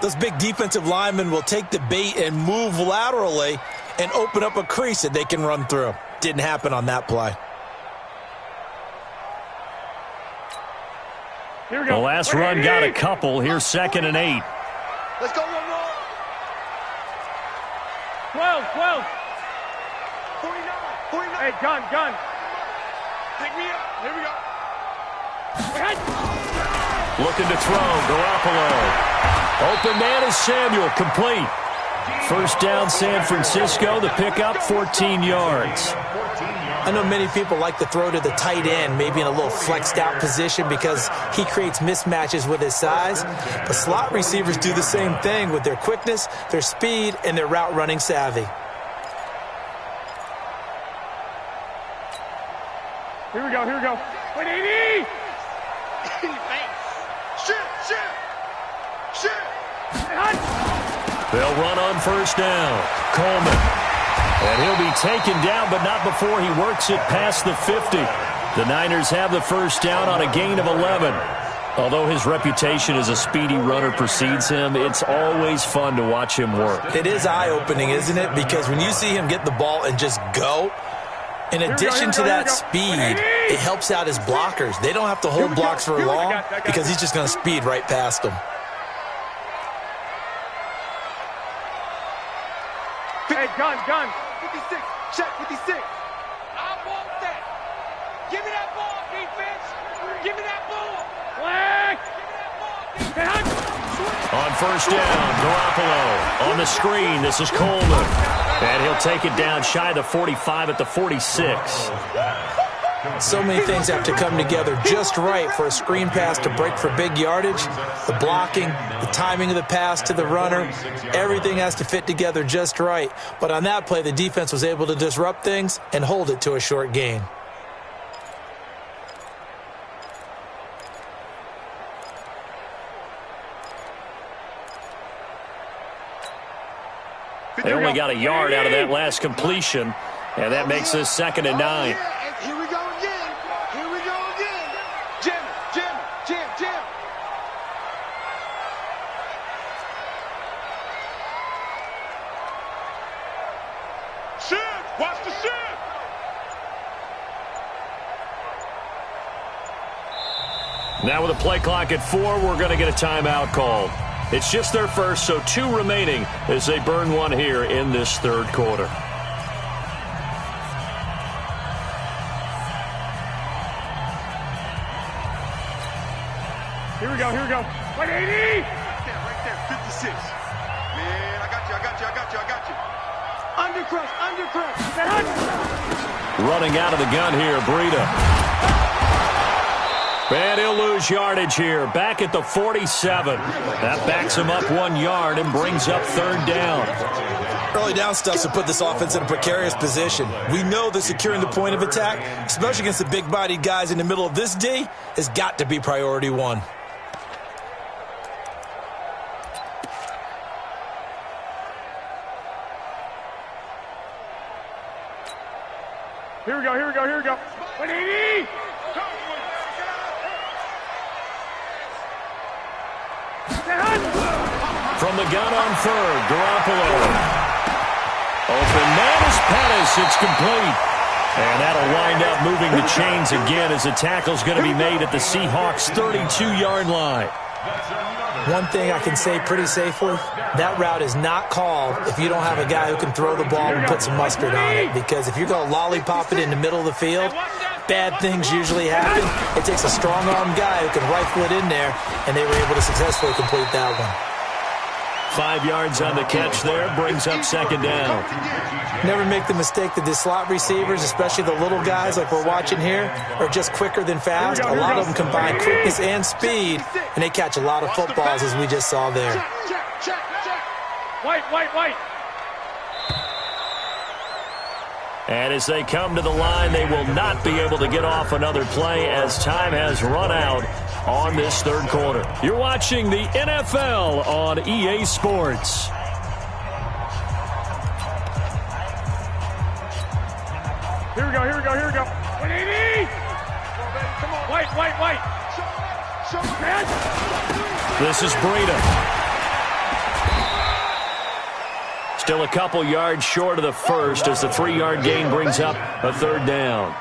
Speaker 5: those big defensive linemen will take the bait and move laterally and open up a crease that they can run through. Didn't happen on that play.
Speaker 2: Here we go.
Speaker 1: The last run got a couple. Here's 2nd and 8.
Speaker 3: Let's go one more.
Speaker 2: 12.
Speaker 3: 49.
Speaker 2: Hey, gun.
Speaker 3: Pick me up. Here we go.
Speaker 1: Looking to throw. Garoppolo. Open man is Samuel. Complete. First down, San Francisco. The pickup, 14 yards.
Speaker 5: I know many people like to throw to the tight end, maybe in a little flexed out position because he creates mismatches with his size. But slot receivers do the same thing with their quickness, their speed, and their route running savvy.
Speaker 2: Here we go. 180.
Speaker 1: They'll run on first down. Coleman. And he'll be taken down, but not before he works it past the 50. The Niners have the first down on a gain of 11. Although his reputation as a speedy runner precedes him, it's always fun to watch him work.
Speaker 5: It is eye-opening, isn't it? Because when you see him get the ball and just go, in addition to that speed, it helps out his blockers. They don't have to hold blocks for long because he's just going to speed right past them.
Speaker 2: Hey, gun.
Speaker 3: 56. Check 56.
Speaker 6: I want that. Give me that ball, defense. Give me that ball.
Speaker 2: Flag.
Speaker 1: On first down, Garoppolo. On the screen, this is Coleman. And he'll take it down shy of the 45 at the 46.
Speaker 5: So many things have to come together just right for a screen pass to break for big yardage. The blocking, the timing of the pass to the runner, everything has to fit together just right. But on that play, the defense was able to disrupt things and hold it to a short gain.
Speaker 1: They only got a yard out of that last completion, and that makes this 2nd and 9.
Speaker 3: Here we go again. Jim.
Speaker 2: Shift. Watch the shift.
Speaker 1: Now with a play clock at 4, we're going to get a timeout called. It's just their first, so 2 remaining as they burn one here in this third quarter.
Speaker 2: Here we go. 180.
Speaker 3: Right there. 56. Man, I got you. Undercrush.
Speaker 1: Running out of the gun here, Breida. And he'll lose yardage here. Back at the 47. That backs him up 1 yard and brings up 3rd down.
Speaker 5: Early down stuff to put this offense in a precarious position. We know that securing the point of attack, especially against the big-bodied guys in the middle of this D, has got to be priority 1.
Speaker 2: Here we go. 180.
Speaker 1: From the gun on 3rd, Garoppolo. Open man is Pettis. It's complete. And that'll wind up moving the chains again as the tackle's going to be made at the Seahawks' 32-yard line.
Speaker 5: One thing I can say pretty safely, that route is not called if you don't have a guy who can throw the ball and put some mustard on it. Because if you're going to lollipop it in the middle of the field, bad things usually happen. It takes a strong-armed guy who can rifle it in there, and they were able to successfully complete that one.
Speaker 1: 5 yards on the catch there, brings up 2nd down.
Speaker 5: Never make the mistake that the slot receivers, especially the little guys like we're watching here, are just quicker than fast. A lot of them combine quickness and speed, and they catch a lot of footballs, as we just saw there.
Speaker 2: White.
Speaker 1: And as they come to the line, they will not be able to get off another play as time has run out on this third quarter. You're watching the NFL on EA Sports.
Speaker 2: Here we go, here we go, here we go. 180! Come on, wait. Show man.
Speaker 1: This is Breida. Still a couple yards short of the first as the 3-yard gain brings up a third down.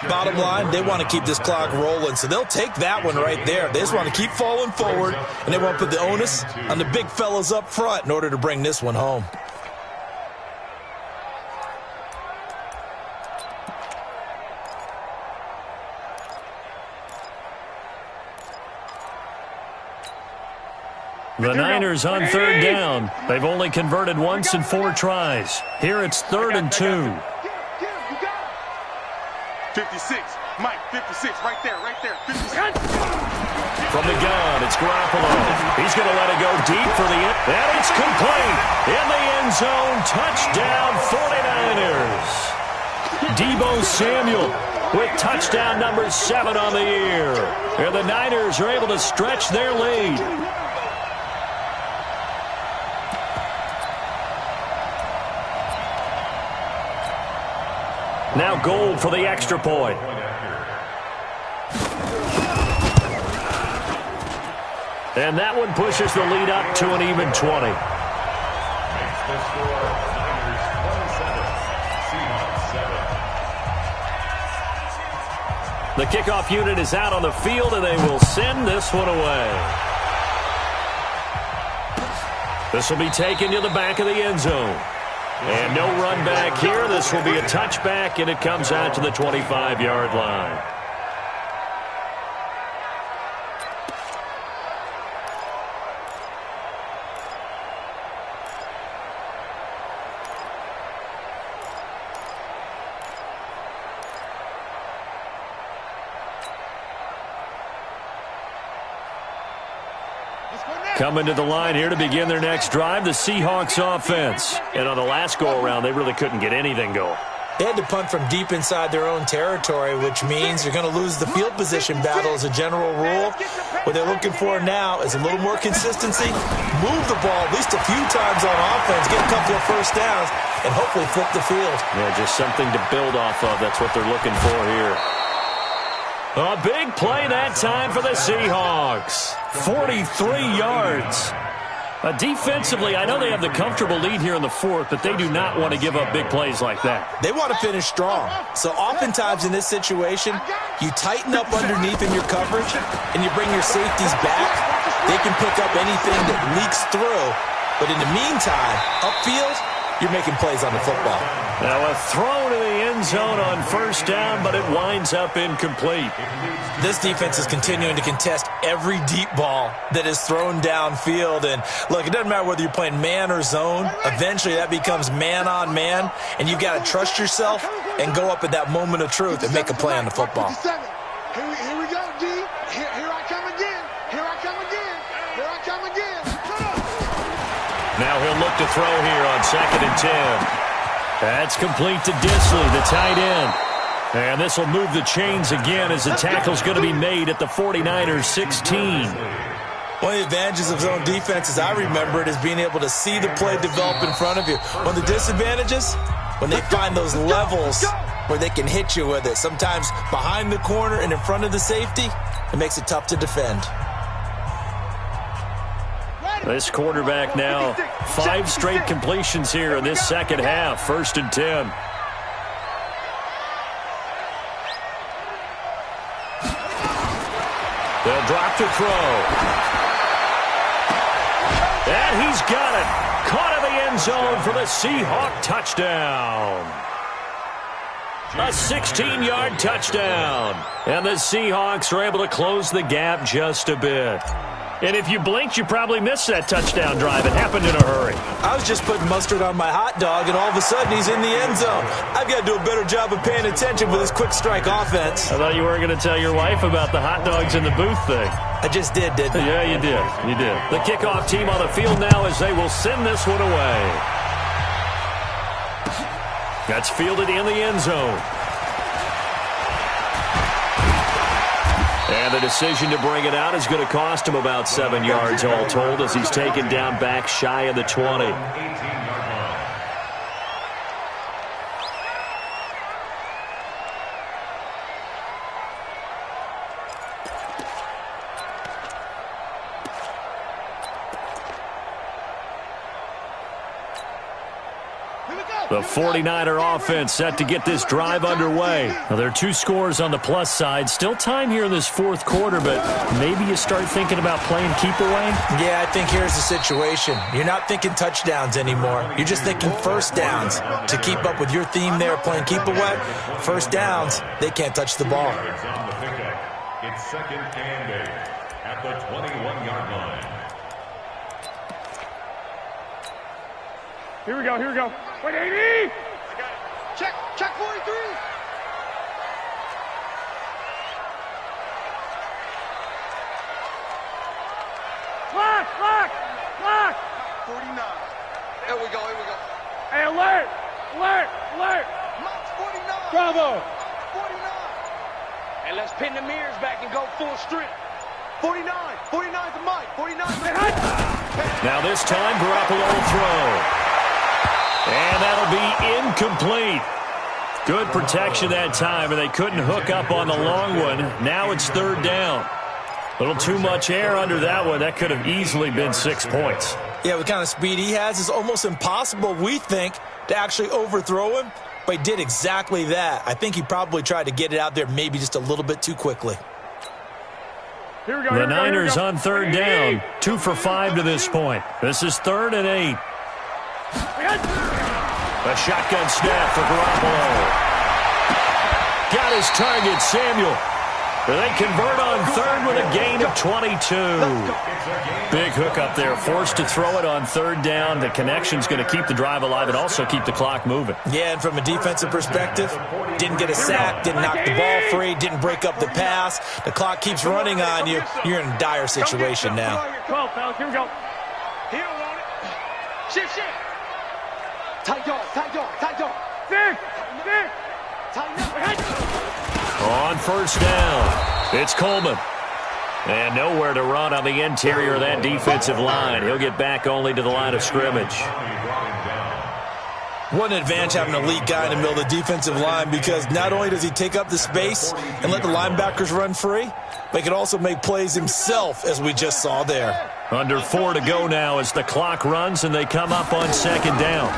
Speaker 5: Bottom line, they want to keep this clock rolling, so they'll take that one right there. They just want to keep falling forward, and they want to put the onus on the big fellas up front in order to bring this one home.
Speaker 1: The Niners on third down. They've only converted once in 4 tries. Here it's 3rd and 2.
Speaker 3: 56. Mike, 56. Right there. 56.
Speaker 1: From the gun, it's Garoppolo. He's going to let it go deep for the end. And it's complete. In the end zone. Touchdown, 49ers. Deebo Samuel with touchdown number 7 on the year. And the Niners are able to stretch their lead. Now Gold for the extra point. And that one pushes the lead up to an even 20. The kickoff unit is out on the field, and they will send this one away. This will be taken to the back of the end zone. And no run back here. This will be a touchback, and it comes out to the 25-yard line. Coming to the line here to begin their next drive, the Seahawks offense. And on the last go-around, they really couldn't get anything going.
Speaker 5: They had to punt from deep inside their own territory, which means you're going to lose the field position battle as a general rule. What they're looking for now is a little more consistency, move the ball at least a few times on offense, get a couple of first downs, and hopefully flip the field.
Speaker 1: Yeah, just something to build off of. That's what they're looking for here. A big play that time for the Seahawks. 43 yards. Defensively, I know they have the comfortable lead here in the 4th, but they do not want to give up big plays like that.
Speaker 5: They want to finish strong. So oftentimes in this situation, you tighten up underneath in your coverage, and you bring your safeties back. They can pick up anything that leaks through. But in the meantime, upfield, you're making plays on the football.
Speaker 1: Now a throw to the end zone on first down, but it winds up incomplete.
Speaker 5: This defense is continuing to contest every deep ball that is thrown downfield. And look, it doesn't matter whether you're playing man or zone. Eventually that becomes man on man, and you've got to trust yourself and go up at that moment of truth and make a play on the football.
Speaker 3: Here we go, D. Here I come again. Here I come again. Here I come again.
Speaker 1: Now he'll look to throw here on 2nd and 10. That's complete to Disley, the tight end. And this will move the chains again as the tackle's going to be made at the 49ers 16.
Speaker 5: One of the advantages of zone defense, as I remember it, is being able to see the play develop in front of you. One of the disadvantages, when they find those levels where they can hit you with it, sometimes behind the corner and in front of the safety, it makes it tough to defend.
Speaker 1: This quarterback now 5 straight completions here in this second half. 1st and 10. They'll drop to throw. And he's got it. Caught in the end zone for the Seahawk touchdown. A 16-yard touchdown. And the Seahawks are able to close the gap just a bit. And if you blinked, you probably missed that touchdown drive. It happened in a hurry.
Speaker 5: I was just putting mustard on my hot dog, and all of a sudden he's in the end zone. I've got to do a better job of paying attention with this quick strike offense.
Speaker 1: I thought you weren't going to tell your wife about the hot dogs in the booth thing.
Speaker 5: I just did, didn't I?
Speaker 1: Yeah, you did. You did. The kickoff team on the field now as they will send this one away. That's fielded in the end zone. And the decision to bring it out is going to cost him about 7 yards all told as he's taken down back shy of the 20. The 49er offense set to get this drive underway. Now, there are 2 scores on the plus side. Still time here in this fourth quarter, but maybe you start thinking about playing keep away?
Speaker 5: Yeah, I think here's the situation. You're not thinking touchdowns anymore. You're just thinking first downs. To keep up with your theme there playing keep away, first downs, they can't touch the ball.
Speaker 4: It's second and 8 at the 21-yard line.
Speaker 2: Here we go, here we go. Wait, 80!
Speaker 3: Check 43!
Speaker 2: Lock!
Speaker 3: 49. Here we go.
Speaker 2: Hey, alert!
Speaker 3: Mike's 49.
Speaker 2: Bravo!
Speaker 3: 49.
Speaker 6: And let's pin the mirrors back and go full strip.
Speaker 3: 49. 49 to Mike. 49 to
Speaker 1: Now this time, Garoppolo will throw. And that'll be incomplete. Good protection that time, and they couldn't hook up on the long one. Now it's third down. A little too much air under that one. That could have easily been 6 points.
Speaker 5: Yeah, with the kind of speed he has, it's almost impossible, we think, to actually overthrow him. But he did exactly that. I think he probably tried to get it out there maybe just a little bit too quickly.
Speaker 2: Here we go.
Speaker 1: The Niners on third down. 2 for 5 to this point. This is 3rd and 8. A shotgun snap for Garoppolo. Got his target, Samuel. They convert on 3rd with a gain of 22. Big hook up there. Forced to throw it on 3rd down. The connection's going to keep the drive alive and also keep the clock moving.
Speaker 5: Yeah, and from a defensive perspective, didn't get a sack, didn't knock the ball free, didn't break up the pass. The clock keeps running on you. You're in a dire situation now.
Speaker 2: 12, fellas. Here we go.
Speaker 6: He don't want it. Shift.
Speaker 3: Tight dog.
Speaker 2: Six.
Speaker 3: Tighten up.
Speaker 1: On first down, it's Coleman. And nowhere to run on the interior of that defensive line. He'll get back only to the line of scrimmage.
Speaker 5: What an advantage having an elite guy in the middle of the defensive line, because not only does he take up the space and let the linebackers run free, but he can also make plays himself, as we just saw there.
Speaker 1: Under 4 to go now as the clock runs and they come up on 2nd down.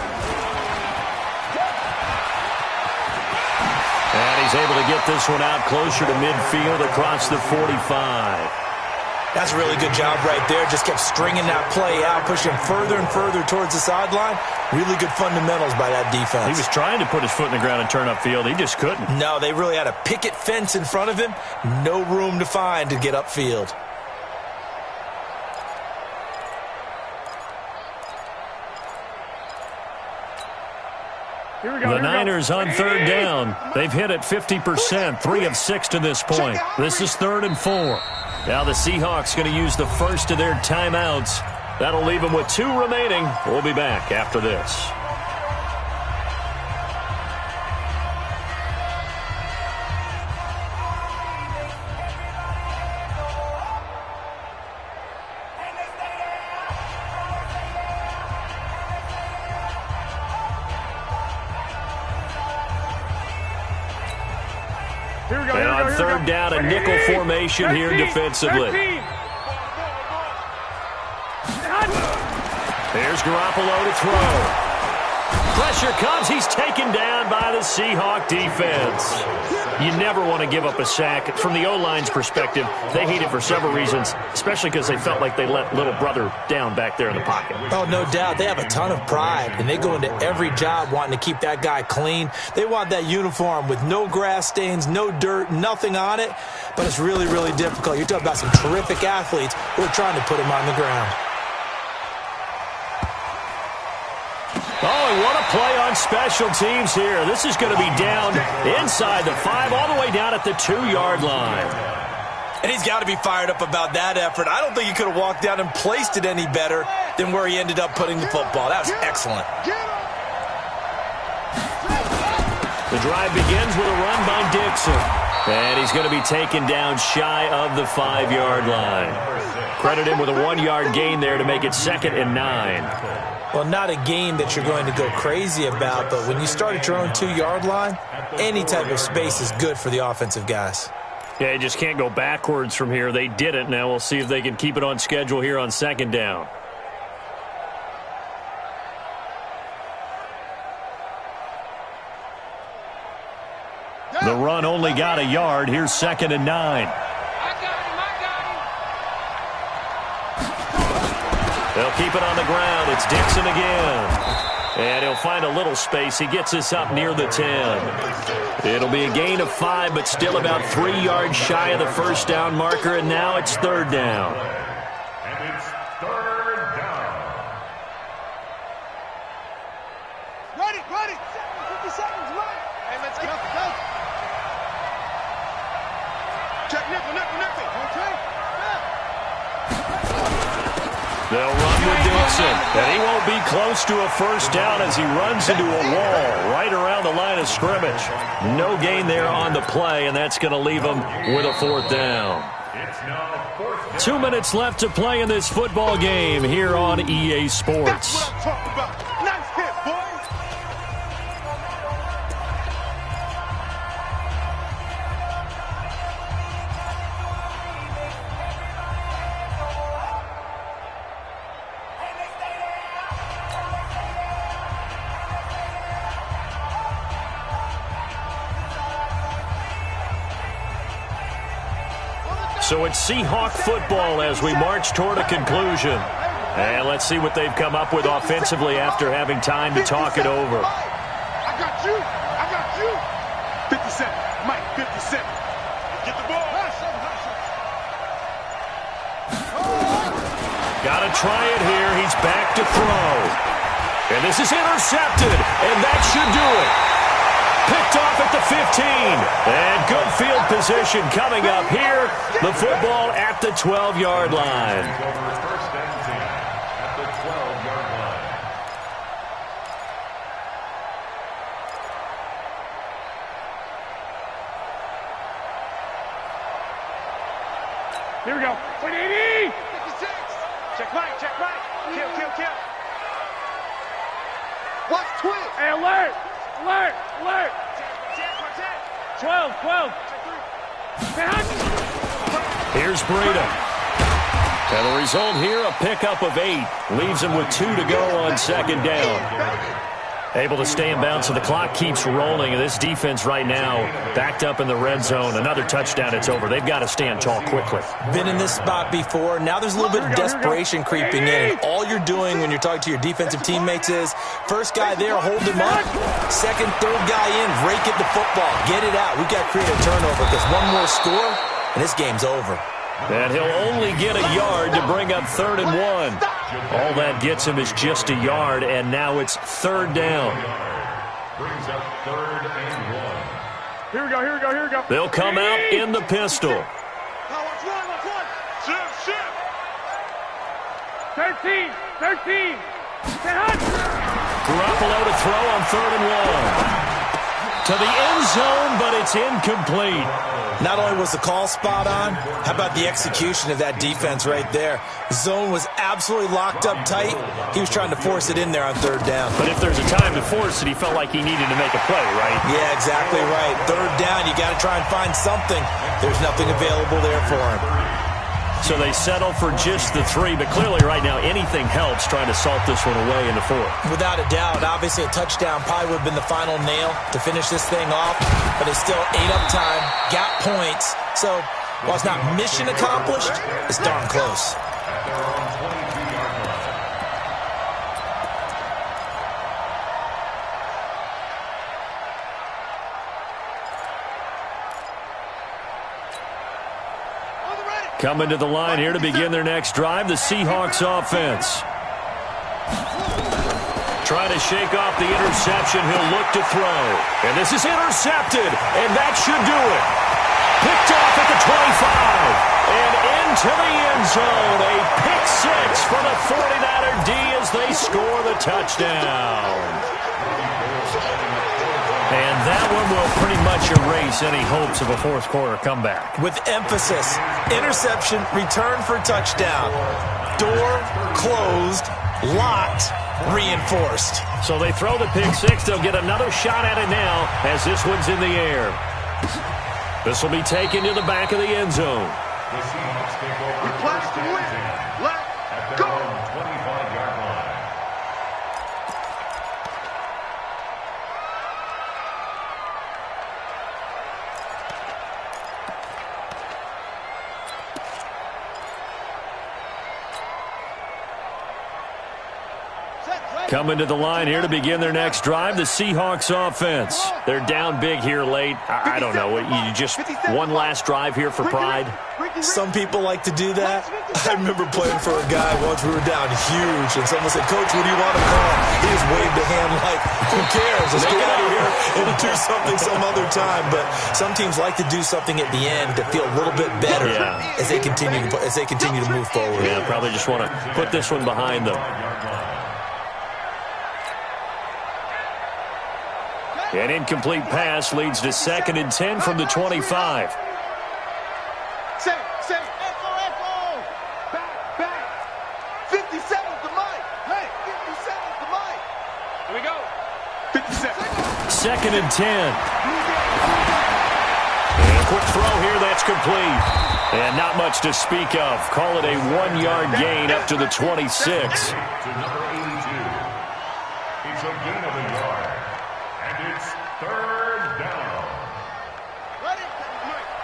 Speaker 1: And he's able to get this one out closer to midfield across the 45.
Speaker 5: That's a really good job right there. Just kept stringing that play out, pushing further and further towards the sideline. Really good fundamentals by that defense.
Speaker 1: He was trying to put his foot in the ground and turn upfield. He just couldn't.
Speaker 5: No, they really had a picket fence in front of him. No room to find to get upfield.
Speaker 1: The Niners on 3rd down. They've hit it 50%, 3 of 6 to this point. This is 3rd and 4. Now the Seahawks going to use the first of their timeouts. That'll leave them with 2 remaining. We'll be back after this. And on 3rd down, a nickel formation here defensively. Here's Garoppolo to throw. Pressure comes. He's taken down by the Seahawk defense. You never want to give up a sack. From the O-line's perspective, they hate it for several reasons, especially because they felt like they let little brother down back there in the pocket.
Speaker 5: Oh, no doubt. They have a ton of pride, and they go into every job wanting to keep that guy clean. They want that uniform with no grass stains, no dirt, nothing on it, but it's really, really difficult. You're talking about some terrific athletes who are trying to put him on the ground.
Speaker 1: Oh, and what a play on special teams here. This is going to be down inside the 5, all the way down at the 2-yard line.
Speaker 5: And he's got to be fired up about that effort. I don't think he could have walked down and placed it any better than where he ended up putting the football. That was excellent.
Speaker 1: The drive begins with a run by Dixon. And he's going to be taken down shy of the 5-yard line. Credit him with a 1-yard gain there to make it 2nd and 9.
Speaker 5: Well, not a gain that you're going to go crazy about, but when you start at your own 2-yard line, any type of space is good for the offensive guys.
Speaker 1: Yeah, you just can't go backwards from here. They did it. Now we'll see if they can keep it on schedule here on 2nd down. The run only got a yard. Here's 2nd and 9.
Speaker 6: I got him.
Speaker 1: They'll keep it on the ground. It's Dixon again. And he'll find a little space. He gets us up near the 10. It'll be a gain of 5, but still about 3 yards shy of the first down marker, and now it's 3rd down.
Speaker 4: And it's 3rd down.
Speaker 3: Ready, 50 seconds, right? Hey, let's go. Check nickel. Okay.
Speaker 1: They'll run with Dixon, and he won't be close to a first down as he runs into a wall right around the line of scrimmage. No gain there on the play, and that's going to leave him with a 4th down.
Speaker 4: It's now 4th down.
Speaker 1: 2 minutes left to play in this football game here on EA Sports.
Speaker 3: That's what I'm talking about. Nice hit, boys.
Speaker 1: So it's Seahawk football as we march toward a conclusion. And let's see what they've come up with offensively after having time to talk it over.
Speaker 3: I got you. 57. Mike, 57. Get the ball.
Speaker 1: Got to try it here. He's back to throw. And this is intercepted. And that should do it. Picked off at the 15. And good field position coming up here. The football at the 12-yard line.
Speaker 4: Over 1st and 10 at the 12-yard line.
Speaker 2: Here we go. 180.
Speaker 3: 56. Check right. Kill. Watch twist.
Speaker 2: Hey, alert. 12.
Speaker 1: Here's Breida. And the result here, a pickup of 8. Leaves him with 2 to go on 2nd down. Able to stay in bounds, so the clock keeps rolling. And this defense right now backed up in the red zone. Another touchdown, it's over. They've got to stand tall quickly.
Speaker 5: Been in this spot before. Now there's a little bit of desperation creeping in. And all you're doing when you're talking to your defensive teammates is, first guy there, hold him up. Second, third guy in, rake at the football. Get it out. We've got to create a turnover because one more score, and this game's over.
Speaker 1: And he'll only get a yard to bring up 3rd and 1. All that gets him is just a yard, and now it's 3rd down.
Speaker 4: Brings up 3rd and 1.
Speaker 2: Here we go.
Speaker 1: They'll come out in the pistol.
Speaker 3: Now watch one. Shift.
Speaker 2: 13.
Speaker 1: Garoppolo to throw on 3rd and 1. To the end zone, but it's incomplete.
Speaker 5: Not only was the call spot on, how about the execution of that defense right there? Zone was absolutely locked up tight. He was trying to force it in there on 3rd down.
Speaker 1: But if there's a time to force it, he felt like he needed to make a play, right?
Speaker 5: Yeah, exactly right. 3rd down, you got to try and find something. There's nothing available there for him.
Speaker 1: So they settle for just the 3, but clearly right now anything helps trying to salt this one away in the 4th.
Speaker 5: Without a doubt, obviously a touchdown probably would have been the final nail to finish this thing off, but it's still ate up time, got points. So while it's not mission accomplished, it's darn close.
Speaker 4: At their own 22-yard line.
Speaker 1: Coming to the line here to begin their next drive, the Seahawks offense. Trying to shake off the interception. He'll look to throw. And this is intercepted, and that should do it. Picked off at the 25. And into the end zone. A pick 6 for the 49er D as they score the touchdown. And that one will pretty much erase any hopes of a fourth quarter comeback.
Speaker 5: With emphasis, interception, return for touchdown. Door closed, locked, reinforced.
Speaker 1: So they throw the pick six. They'll get another shot at it now as this one's in the air. This will be taken to the back of the end zone.
Speaker 4: The Seahawks take over
Speaker 3: Replace the win. Let's
Speaker 4: at their
Speaker 3: go.
Speaker 4: own 25-yard line.
Speaker 1: Coming to the line here to begin their next drive, the Seahawks offense. They're down big here late. I don't know. You just one last drive here for pride?
Speaker 5: Some people like to do that. I remember playing for a guy once. We were down huge, and someone said, "Coach, what do you want to call?" He just waved a hand like, who cares? Let's get out of here and do something some other time. But some teams like to do something at the end to feel a little bit better as they continue to move forward.
Speaker 1: Yeah, probably just want to put this one behind them. An incomplete pass leads to 2nd and 10 from the 25.
Speaker 3: Say, echo. Back. 57's the mic. Hey, 57's the mic.
Speaker 2: Here we go.
Speaker 3: 57.
Speaker 1: 2nd and 10. And a quick throw here, that's complete. And not much to speak of. Call it a 1-yard gain up to the 26.
Speaker 4: To number 82. It's a gain of a yard. And it's 3rd down.
Speaker 3: Ready?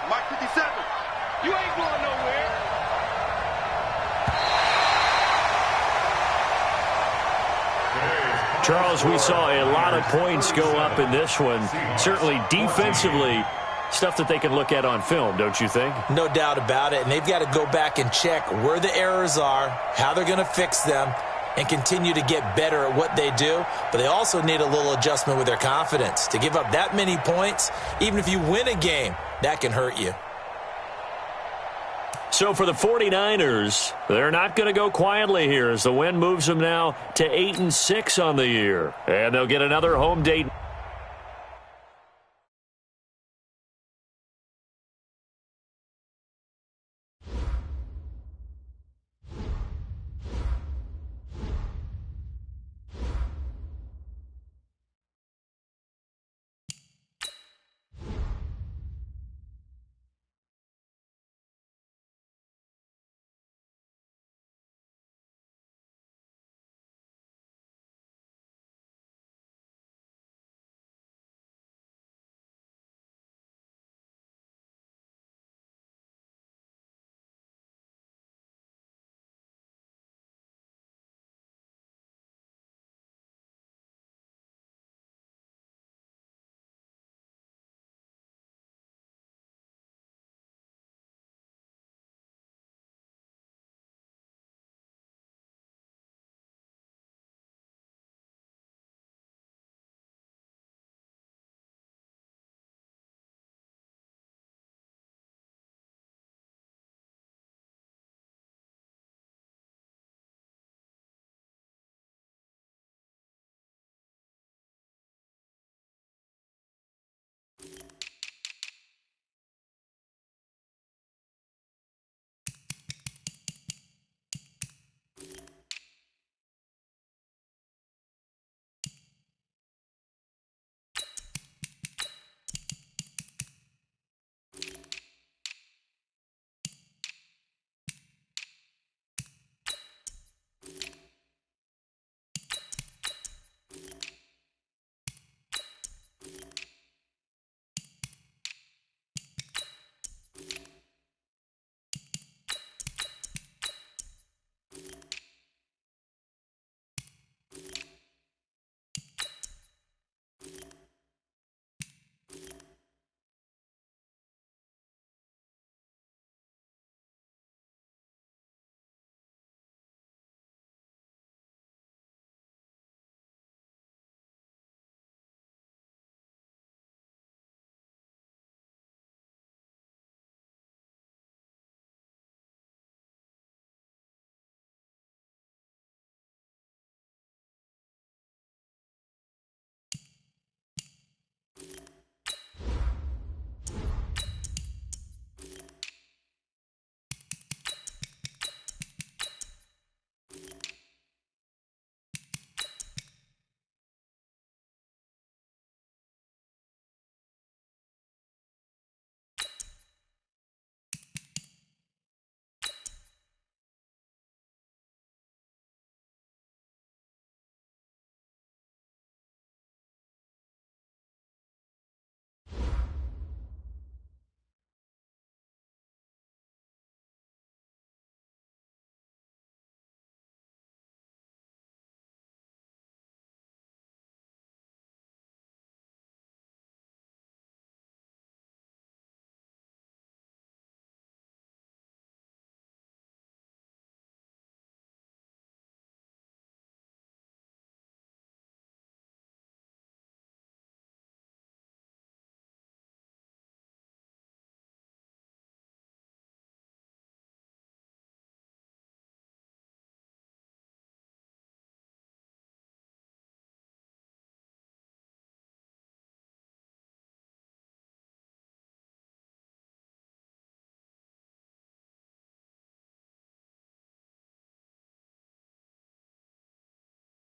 Speaker 3: Mike 57.
Speaker 2: You ain't going nowhere.
Speaker 1: Charles, we saw a lot of points go up in this one. Certainly defensively, stuff that they can look at on film, don't you think?
Speaker 5: No doubt about it. And they've got to go back and check where the errors are, how they're going to fix them, and continue to get better at what they do. But they also need a little adjustment with their confidence. To give up that many points, even if you win a game, that can hurt you.
Speaker 1: So for the 49ers, they're not going to go quietly here as the win moves them now to 8-6 on the year. And they'll get another home date